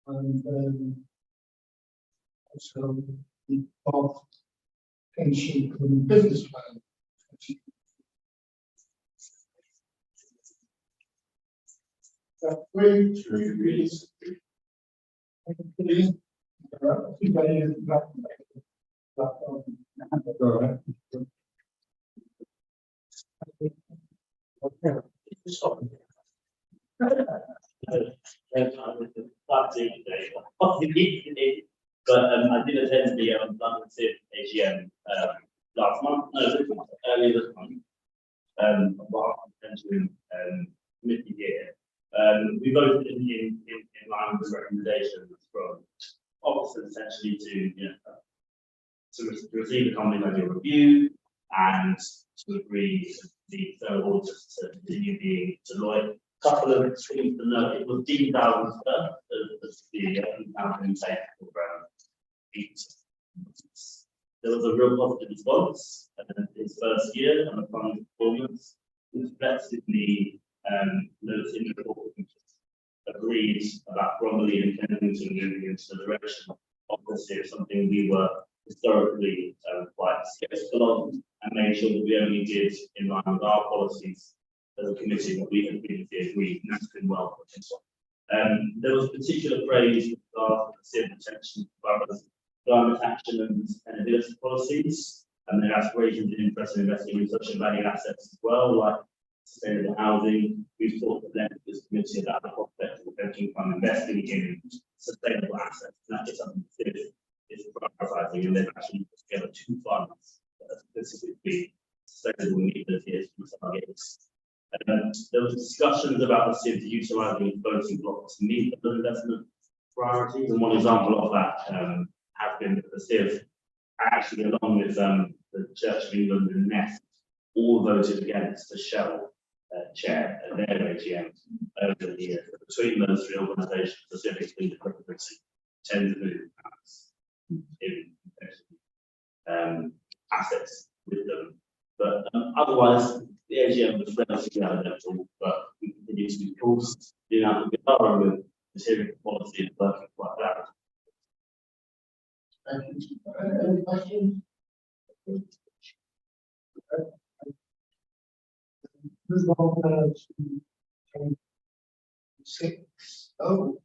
And also the draft pension and business plan. Please. Go ahead. But I did attend the London Civ AGM last month, earlier this month. About pension committee here. We voted in line with the recommendations from officers essentially to receive the company's annual review and to agree the third auditors to continue being Deloitte. Couple of things to note: it was deemed out as the intake program. There was a real positive response in his first year and the fund's performance. It reflects in the notes in the report, which agreed about Bromley and Kensington moving into the direction of this year, something we were historically quite skeptical of, and made sure that we only did in line with our policies as a committee, what we had previously agreed, and that's been well put into. There was particular praise with regard to the sea protection, climate action and sustainability policies, and their aspirations and interest in investing in such value assets as well, like sustainable housing. We've talked at length with this committee about the prospect of the pension fund investing in sustainable assets, and that is something that is prioritising, and they've actually put together 2 funds that are specifically sustainable mobility targets. There was discussions about the CIV utilising floating blocks to meet the investment priorities, and one example of that has been that the CIV, actually along with the Church of England and Nest, all voted against the Shell chair at their AGM over the years. Between those 3 organisations, the CIV has been equivalent to tens of millions of pounds in assets with them. But otherwise, the AGM was relatively uneventful, but we continue to be course in our with the CIV policy and working quite well. Thank you. Any questions? Move on to 6. Oh.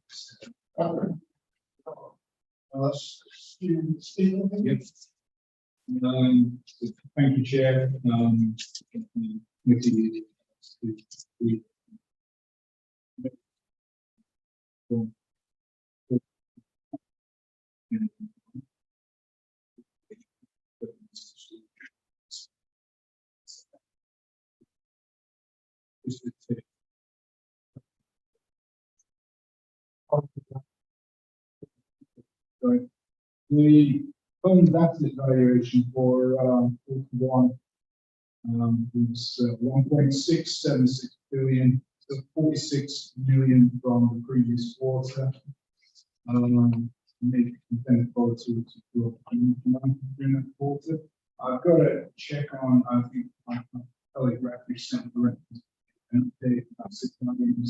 Student Stephen. Yes. Thank you, Chair. The fund asset valuation for one was 1.676 billion, so 46 million from the previous quarter. Maybe content volatility to during that quarter. I've got to check on, I think my colleague Rafi sent the reference and update about 6 million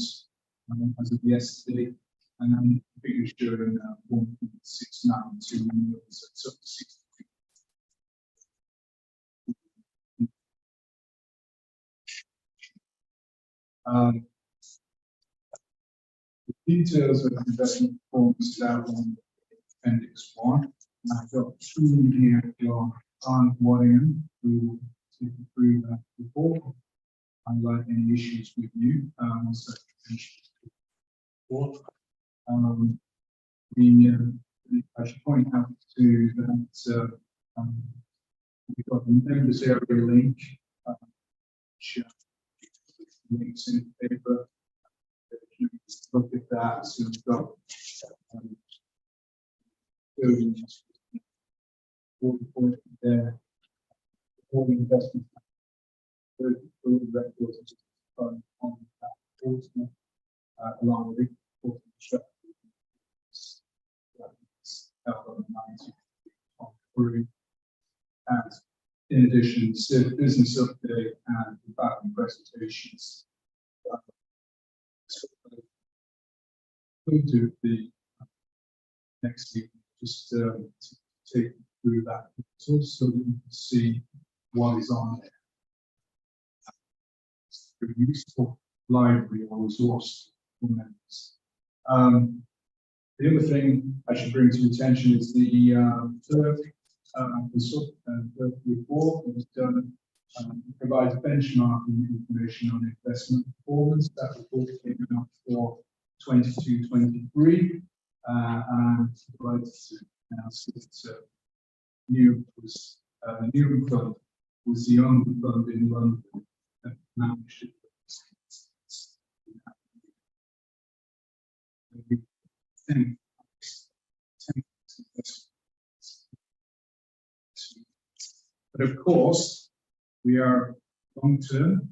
as of yesterday, and I'm pretty sure in 1.692 million, so it's up to 62. The details of the investment performance is outlined in Appendix 1. And I've got 2 here for Arne Waddingham, who will take you through that report, highlight any issues with you. So I should point out to that we've got the members area link, which links in paper. Look at that. So we've got there, all the investment records on that portal, along with the and in addition, the business update and the back presentations. We'll do the next week, just to take you through that so that you can see what is on there. It's a pretty useful library or resource for members. The other thing I should bring to your attention is the third report that was done. Provides benchmarking information on investment performance. That report came out for 22-23, and provides analysis that New Fund was the only fund in London that managed it. But of course, we are long-term.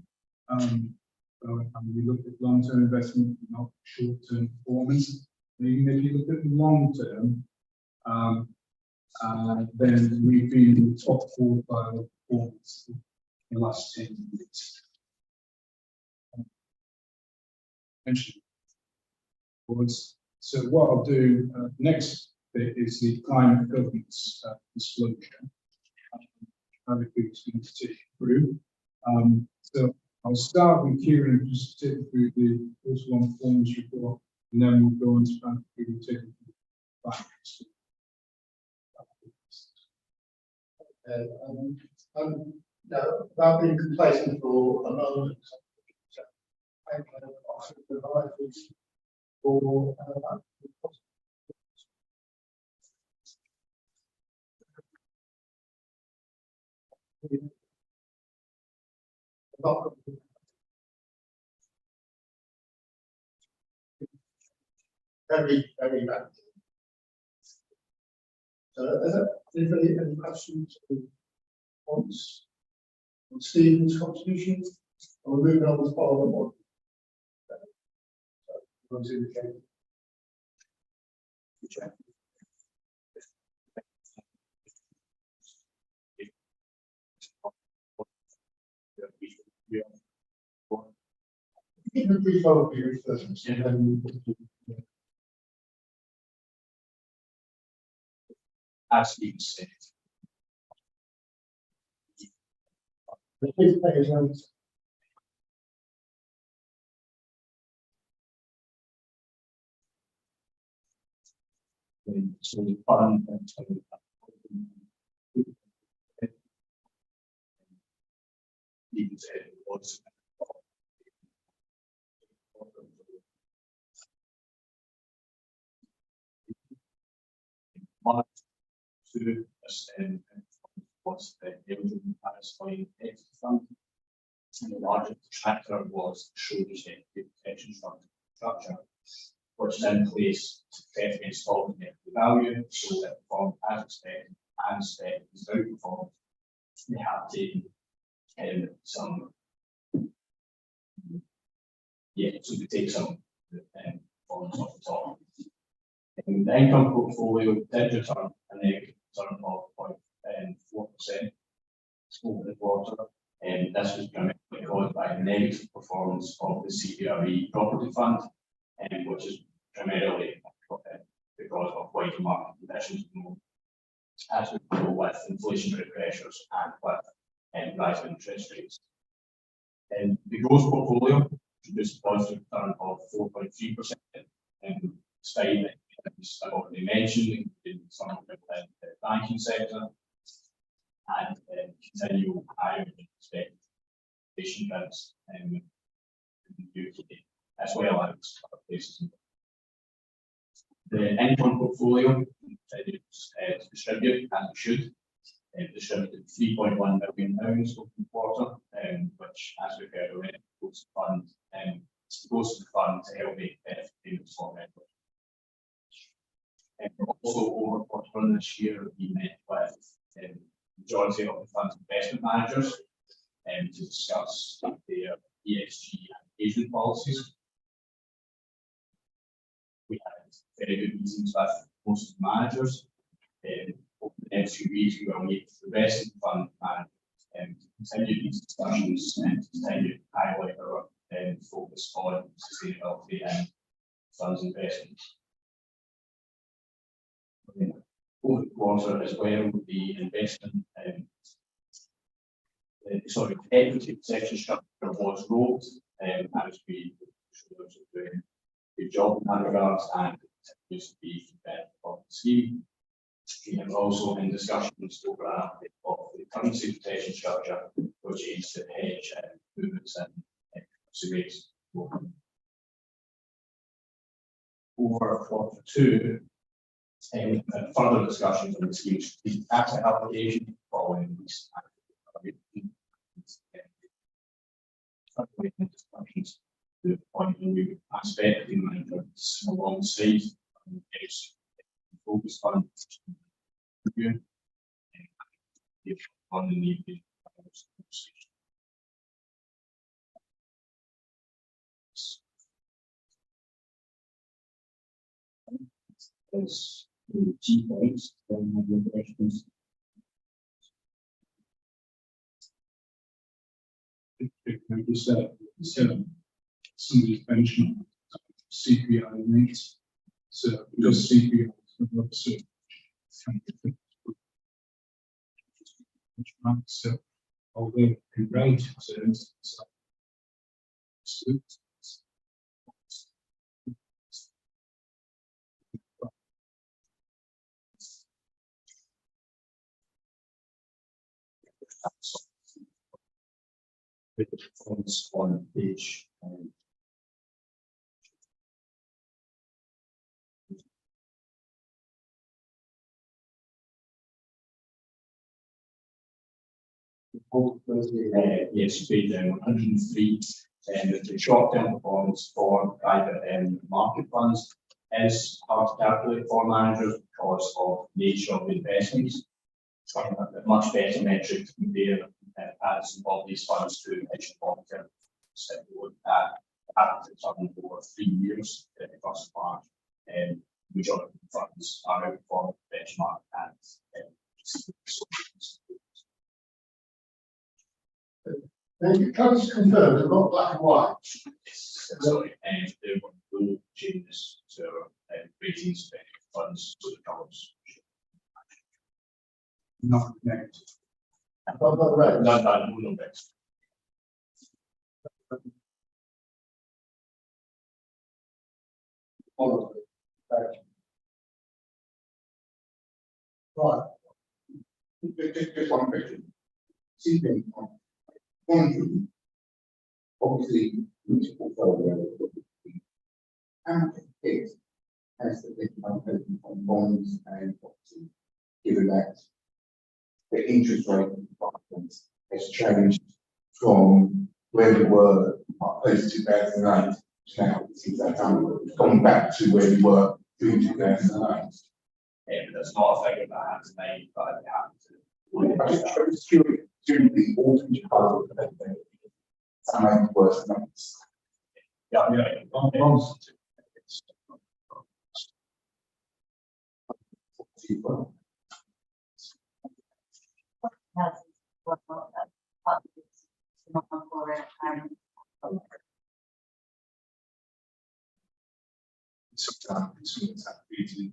We look at long-term investment, not short-term performance. Even if you look at long-term, then we've been in the top 4 by performance in the last 10 years. So what I'll do next bit is the climate governance disclosure. I'll be going to take you through. So I'll start with Kieran, just to take through the first one forms report, and then we'll go on to Frank, who will take it back. No, I've been complacent for a moment. I offer the advice for, very bad. So, is there any questions on Stephen's contribution? Or moving on to follow one? Give a brief overview first, and then As Steve said, please pay attention. so the fund and so Steve said was one to ascend was the Belgian Palestine Exit Fund. And the largest factor was the Shoulders Protection Fund structure, which is in place to effectively install the net value so that the fund as expected and spent is outperformed. They have taken some, so they take some funds off the top. And the income portfolio did return a negative return of 0.4% over the quarter. And this was primarily caused by the negative performance of the CBRE property fund, which is primarily because of wider market conditions as we deal with inflationary pressures and with rising interest rates. And the gross portfolio produced a positive return of 4.3%, despite, as I've already mentioned, including some of the banking sector and continual higher than expected inflation rates in the UK, as well as other places. The income portfolio continues to distribute as it should. Distributed £3.1 million over the quarter, which, as we've heard already, goes to the fund to help make benefit payments for members. Also, over quarter this year, we met with the majority of the fund's investment managers to discuss their ESG engagement policies. We had very good meetings with most of the managers. Over the next few weeks, we will meet the rest of the fund and continue these discussions and continue to highlight our focus on sustainability and funds investment. Over the quarter as well, the investment, equity protection structure was rolled, as we doing a good job in that regard, and it continues to be of the scheme. We are also in discussions over an update of the currency protection structure, which aims to hedge movements in currency rates. Over quarter two, we had further discussions on the scheme's asset allocation following these discussions to the point of new aspect in management alongside focus on review on the need as the key points and the questions. Somebody's mentioned CPI rates. So because CPI is so although in rate terms, With the funds on page. Yes, page 103, and the short-term performance for private market funds is hard to calculate for managers because of the nature of investments. So a much better metric to compare as of these funds to pension long-term. So we would have something for 3 years at the first part, and majority of the funds are out for benchmark and Then you can just confirm they're not black and white. sorry, and there were no changes to ratings of funds to the colours. Not connected. Not red. No, next. Right. Just one question. Two things. One, obviously, each portfolio, and it has the big on bonds and property, given that the interest rate environment has changed from where we were post 2008 to now. It seems like we've gone back to where we were pre 2008. And that's not a figure that I have to make, but I have to. I'm just curious, during the autumn colour of the some of the worst numbers. Yeah. Bonds. Sometimes it's not easy.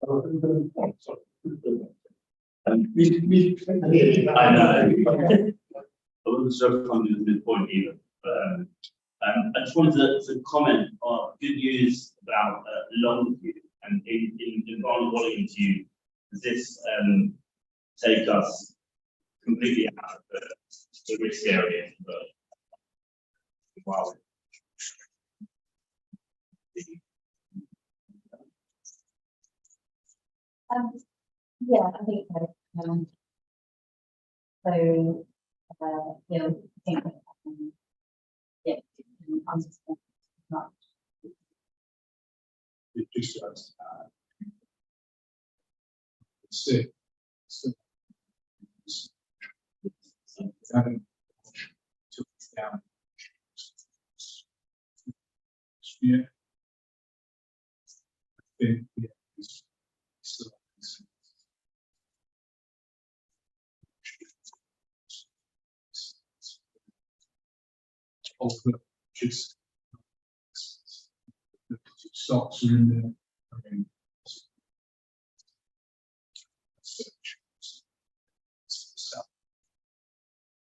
I know. I wasn't sure if I'm doing the midpoint either, but I just wanted to comment on good news about Longview and in Ron Walling's view, does this take us completely out of the risk area? Wow. Yeah, I think so. So, you know, I think, yeah, I'm just not. It just does. Sick. Having took it down. Yeah. I think, yeah, it's still. Of the just stocks are in there. I mean,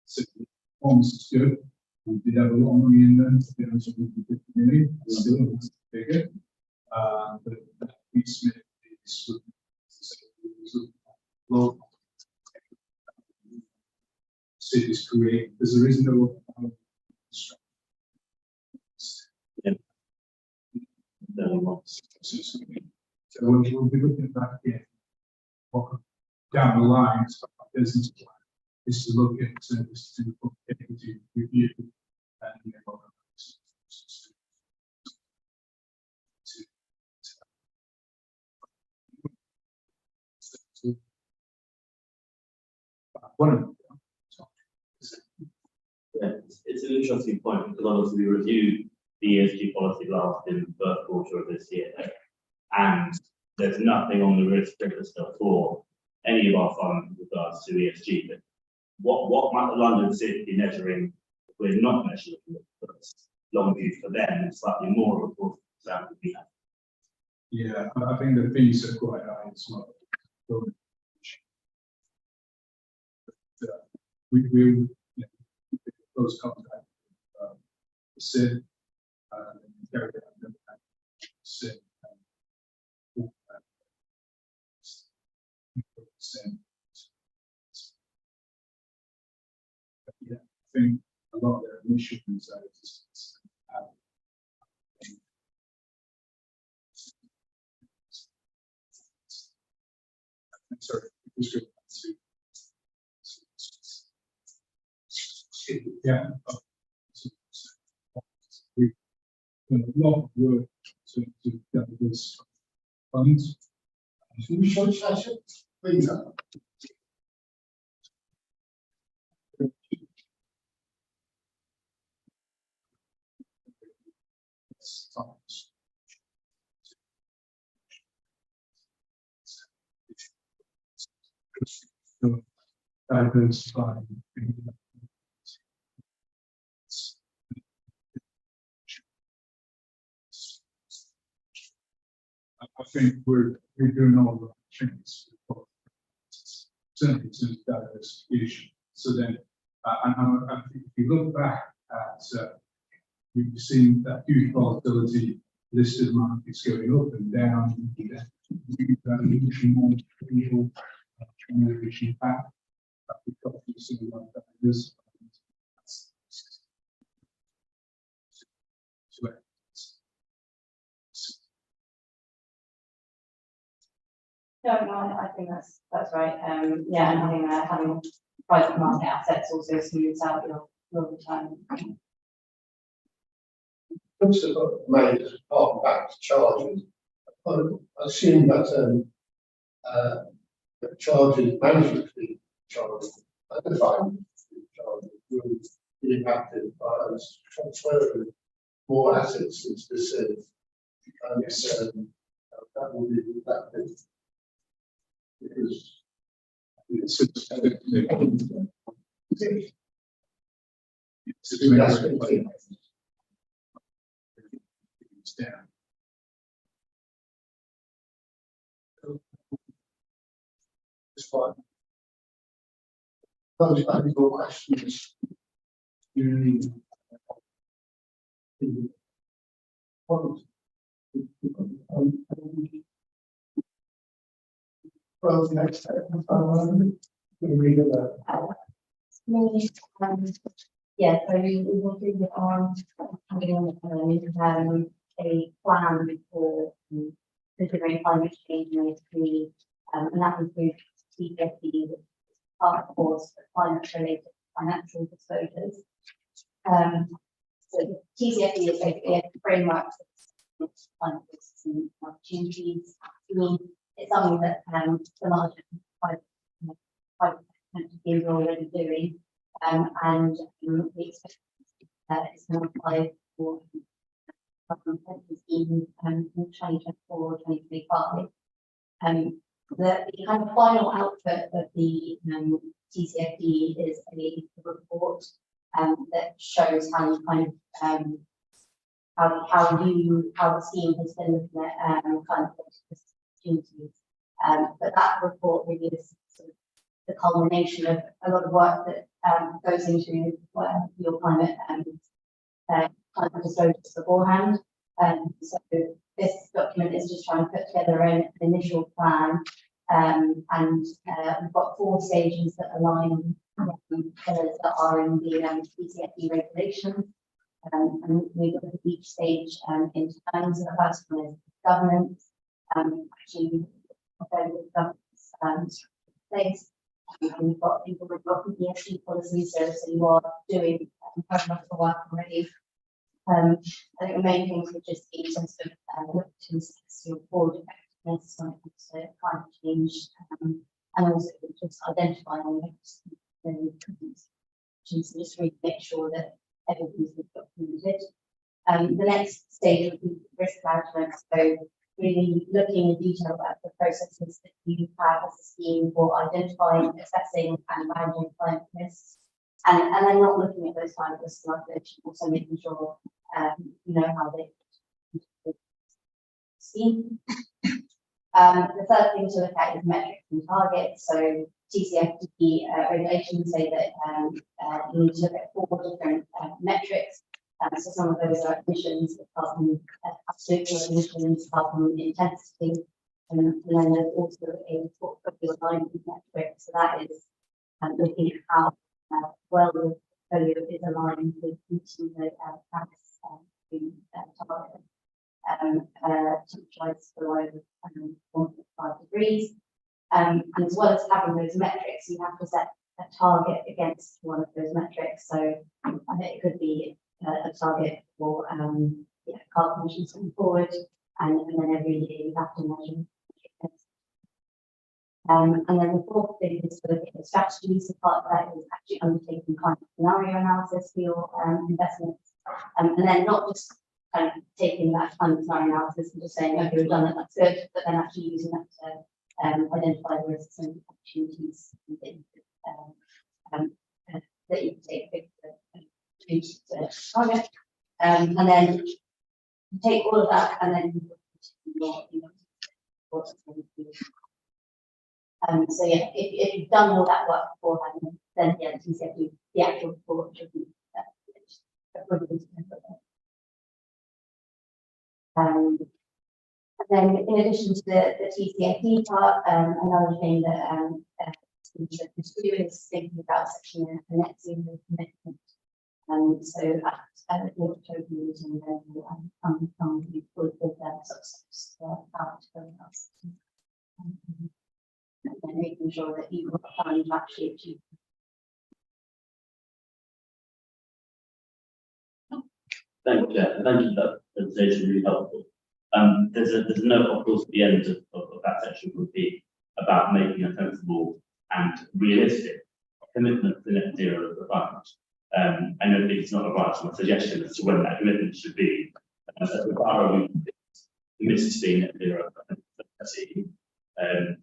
so bonds is good. We did have a lot of money in them, to be honest with you, 50 million, still it's bigger. But that we Smith is low. Cities create, because there is no. So we'll be looking at that again. Down the line, stuff like business plan is to look at service to equity review and one of them. It's an interesting point because obviously we reviewed the ESG policy last in the first quarter of this year. And there's nothing on the risk register for any of our funds with regards to ESG. But what might the London City be measuring if we're not measuring the long view for them and slightly more of course than we have? Yeah, I think the fees are quite high as well. But, we will, you know, close contact with the SID, carry out the SID. Yeah, I think a lot of their initial concerns is sorry, yeah. We've done a lot of work to get this funds. Should we show session? Please. Diversify. I think we're doing all the right things. Certainly to diversification. So then, I think if you look back at, we've seen that huge volatility, listed markets going up and down, more people, transition back. We've got to see like this. No, I think that's right. Yeah, and having private market assets also smooths out your return. Looks like made as part of back to charges. I assume that the charges, management fee charges, and the fine charges will be impacted by us transferring more assets into the city. And that will be impacted because down. it's fine. Those valuable questions. Well, the next step, we read about. Yeah, so we will do it on having a plan for considering climate change and ESG, and that includes TCFD, task force for climate related financial disclosures. So the TCFD is basically a framework for climate risks and opportunities. I mean, it's something that the larger private entities are already doing, and we expect it's going to apply for government pension schemes in 2024 2025. The kind of final output of the TCFD is a report that shows how you kind of how the scheme has been looking at climate opportunities. But that report really is sort of the culmination of a lot of work that goes into your climate disclosures beforehand. So this document is just trying to put together an initial plan, and we've got 4 stages that align pillars that are in the TCFD regulations. And we look at each stage in terms of the first one is governance, actually governance place. And we've got people with ESG policies, so you are doing quite a lot of work already. I think the main things would just be to sort of look to assess your board effectiveness when it comes to climate change, and also just identifying the questions, just really make sure that everything's been documented. The next stage would be risk management, so really looking in detail at the processes that you have as a scheme for identifying, assessing and managing climate risks. And then not looking at those climate risks in isolation, also making sure you know how they scheme. The third thing to look at is metrics and targets. So TCFD regulations say that you need to look at 4 different metrics. So some of those are emissions, carbon absolute emissions, carbon intensity, and then there's also a portfolio alignment metric. So that is looking at how well the portfolio is aligned with meeting the Paris target. Temperatures below 1.5 degrees. And as well as having those metrics, you have to set a target against one of those metrics. So I think it could be a target for carbon emissions going forward, and then every year you have to measure. And then the fourth thing is to look at the strategies. So part of that is actually undertaking kind of scenario analysis for your investments, and then not just kind of taking that kind of scenario analysis and just saying, okay, we've done it, that's good, but then actually using that to identify the risks and opportunities and things that you can take to target. And then you take all of that and then you so yeah, if you've done all that work beforehand, then yeah, the actual report should be approved. And then in addition to the TCFD part, another thing that we should do is thinking about section the net zero commitment. So at the October meeting, then we'll come with success out to us. And then making sure that you've got time to actually achieve. Thank you, Chair. Thank you for that presentation, really helpful. There's a note, of course, at the end of that section would be about making a sensible and realistic commitment to net zero of the fund. I know it's not a right to my suggestion as to when that commitment should be. As the borough commits to being net zero,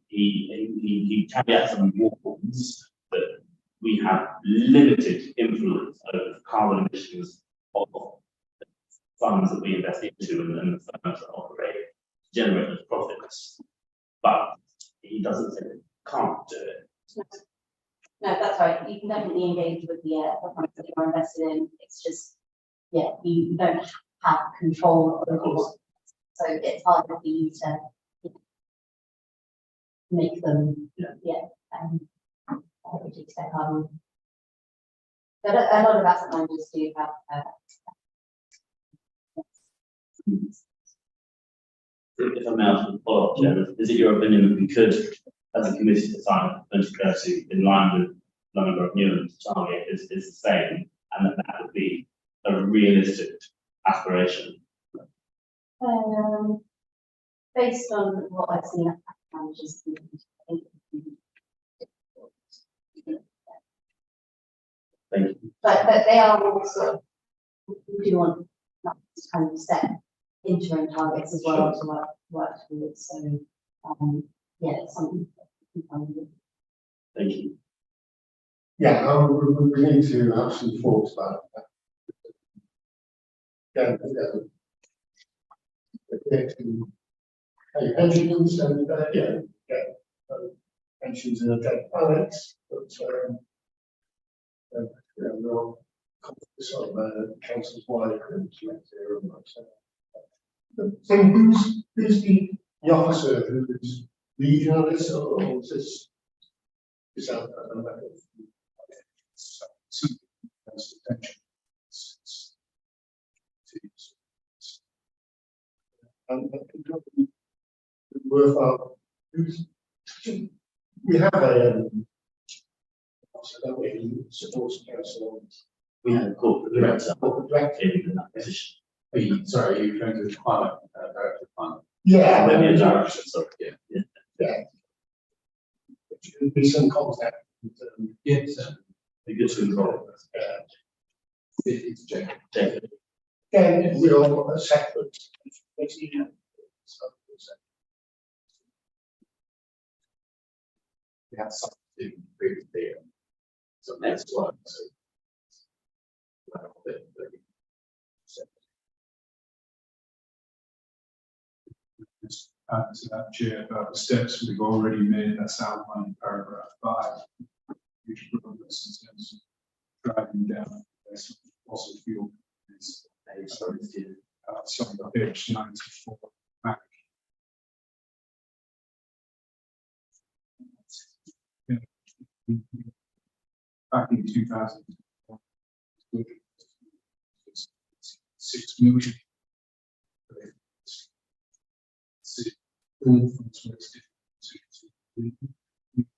he caveats and warns that we have limited influence over the carbon emissions of funds that we invest into and the firms that operate to generate those profits. But he doesn't say that can't do it. No, that's right. You can definitely engage with the funds that you're invested in. It's just, yeah, you don't have control over what. So it's harder for you to make them, reduce their carbon. But a lot of asset managers do have. If I may ask a follow-up, Chair, is it your opinion that we could, as a committee, decide that 2030 in line with London Borough of Newham's target is the same, and that would be a realistic aspiration? Based on what I've seen, managers do, I think Thank you. but they are also, we do want that to kind of set interim targets as well to work towards. So yeah, it's something that we can do. Thank you. Yeah, we need to have some thoughts about that. Pensions and pensions in a dead planet, but we're confident of council's wide agreement to net zero. So who's the officer who's leading on this, or is this out and worthwhile. We have a supports council. We have a corporate director in that position. Sorry, are you referring to the climate director fund? Yeah, Maybe a director, sorry. yeah. There should be some contact with Yes. Be good to involve. It's Jacob. Jacob. Again, we all a separate. We have something really there. So that's one. So. Just add to that, Chair, about the steps we've already made, that's outlined in paragraph 5. Huge progress in terms of driving down fossil fuel. Sorry, page 94. Back. Yeah. Back in 2000, 6 million.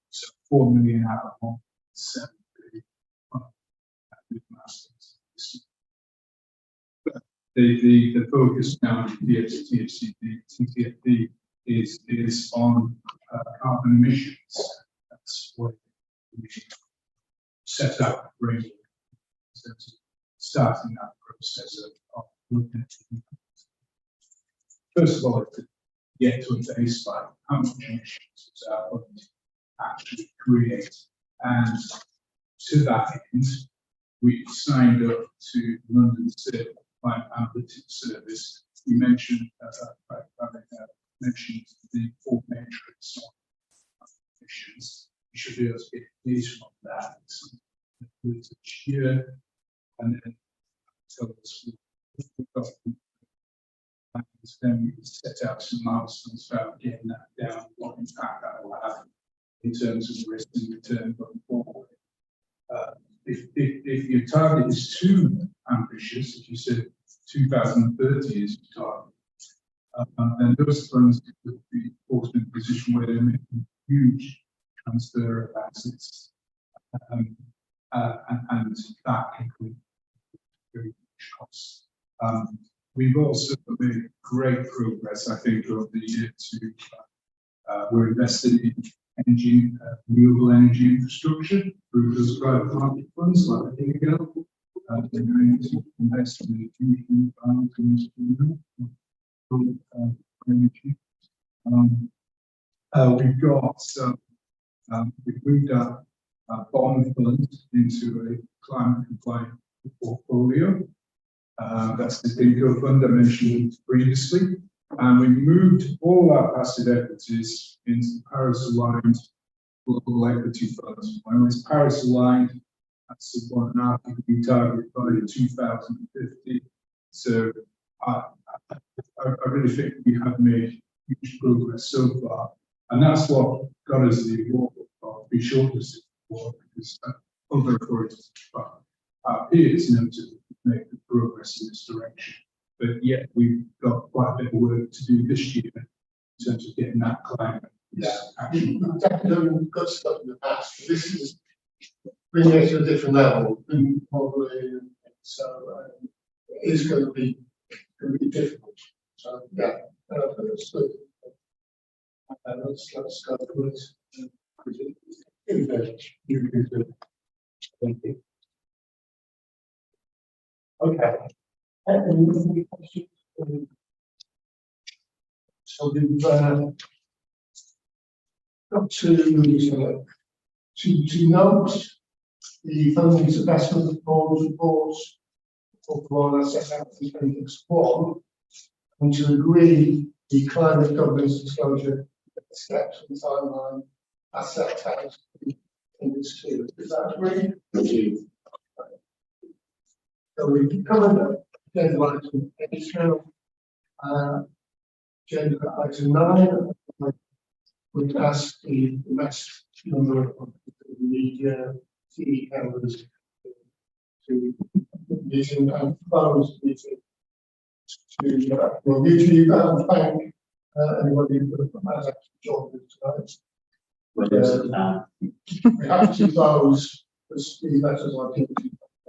So 4 million out of 1.7 billion. The focus now in TCFD is on carbon emissions. That's what we set out to bring in terms of starting that process of looking at. First of all, to get to a baseline, how much emissions is our going to actually create, and to that end, we signed up to London State Climate Analytics Service. We mentioned mentioned the 4 metrics on emissions. We should be able to get data on that each year, and then tell us then we can set out some milestones about getting that down, what impact that will have in terms of risk and return going forward. If your target is too ambitious, if you said 2030 is your target, then those funds could be forced in a position where they're making huge transfer of assets, and that can create very huge costs. We've also made great progress, I think, over the year to we're invested in energy, renewable energy infrastructure through those private market funds like Indigo. They're going to invest in huge wind farms in energy. We've got we've moved our bond fund into a climate compliant portfolio. That's the Indigo fund I mentioned previously. And we moved all our passive equities into the Paris-aligned global equity funds. When it's Paris-aligned, that's the one now we target by 2050. So I really think we have made huge progress so far. And that's what got us the award, or be shortlisted for, because other authorities, our peers, to make the progress in this direction. But yet we've got quite a bit of work to do this year in terms of getting that climate action. We've definitely done good stuff in the past. This is bringing it to a different level, and probably so it is going to be difficult. So yeah, that's good. Let's go through it. Thank you. Okay. Any questions? So we've got to note the funding investment reports for Corona set out in Appendix 1, and to agree the climate governance disclosure steps and timeline as set out in Appendix 2. Is that agree? Thank you. So we've covered agenda item 8 now. Agenda item 9, we've asked the next number of the media TV cameras to meeting and phones meeting to well, YouTube and thank anybody who has actually joined us tonight. We have to close these letters on YouTube.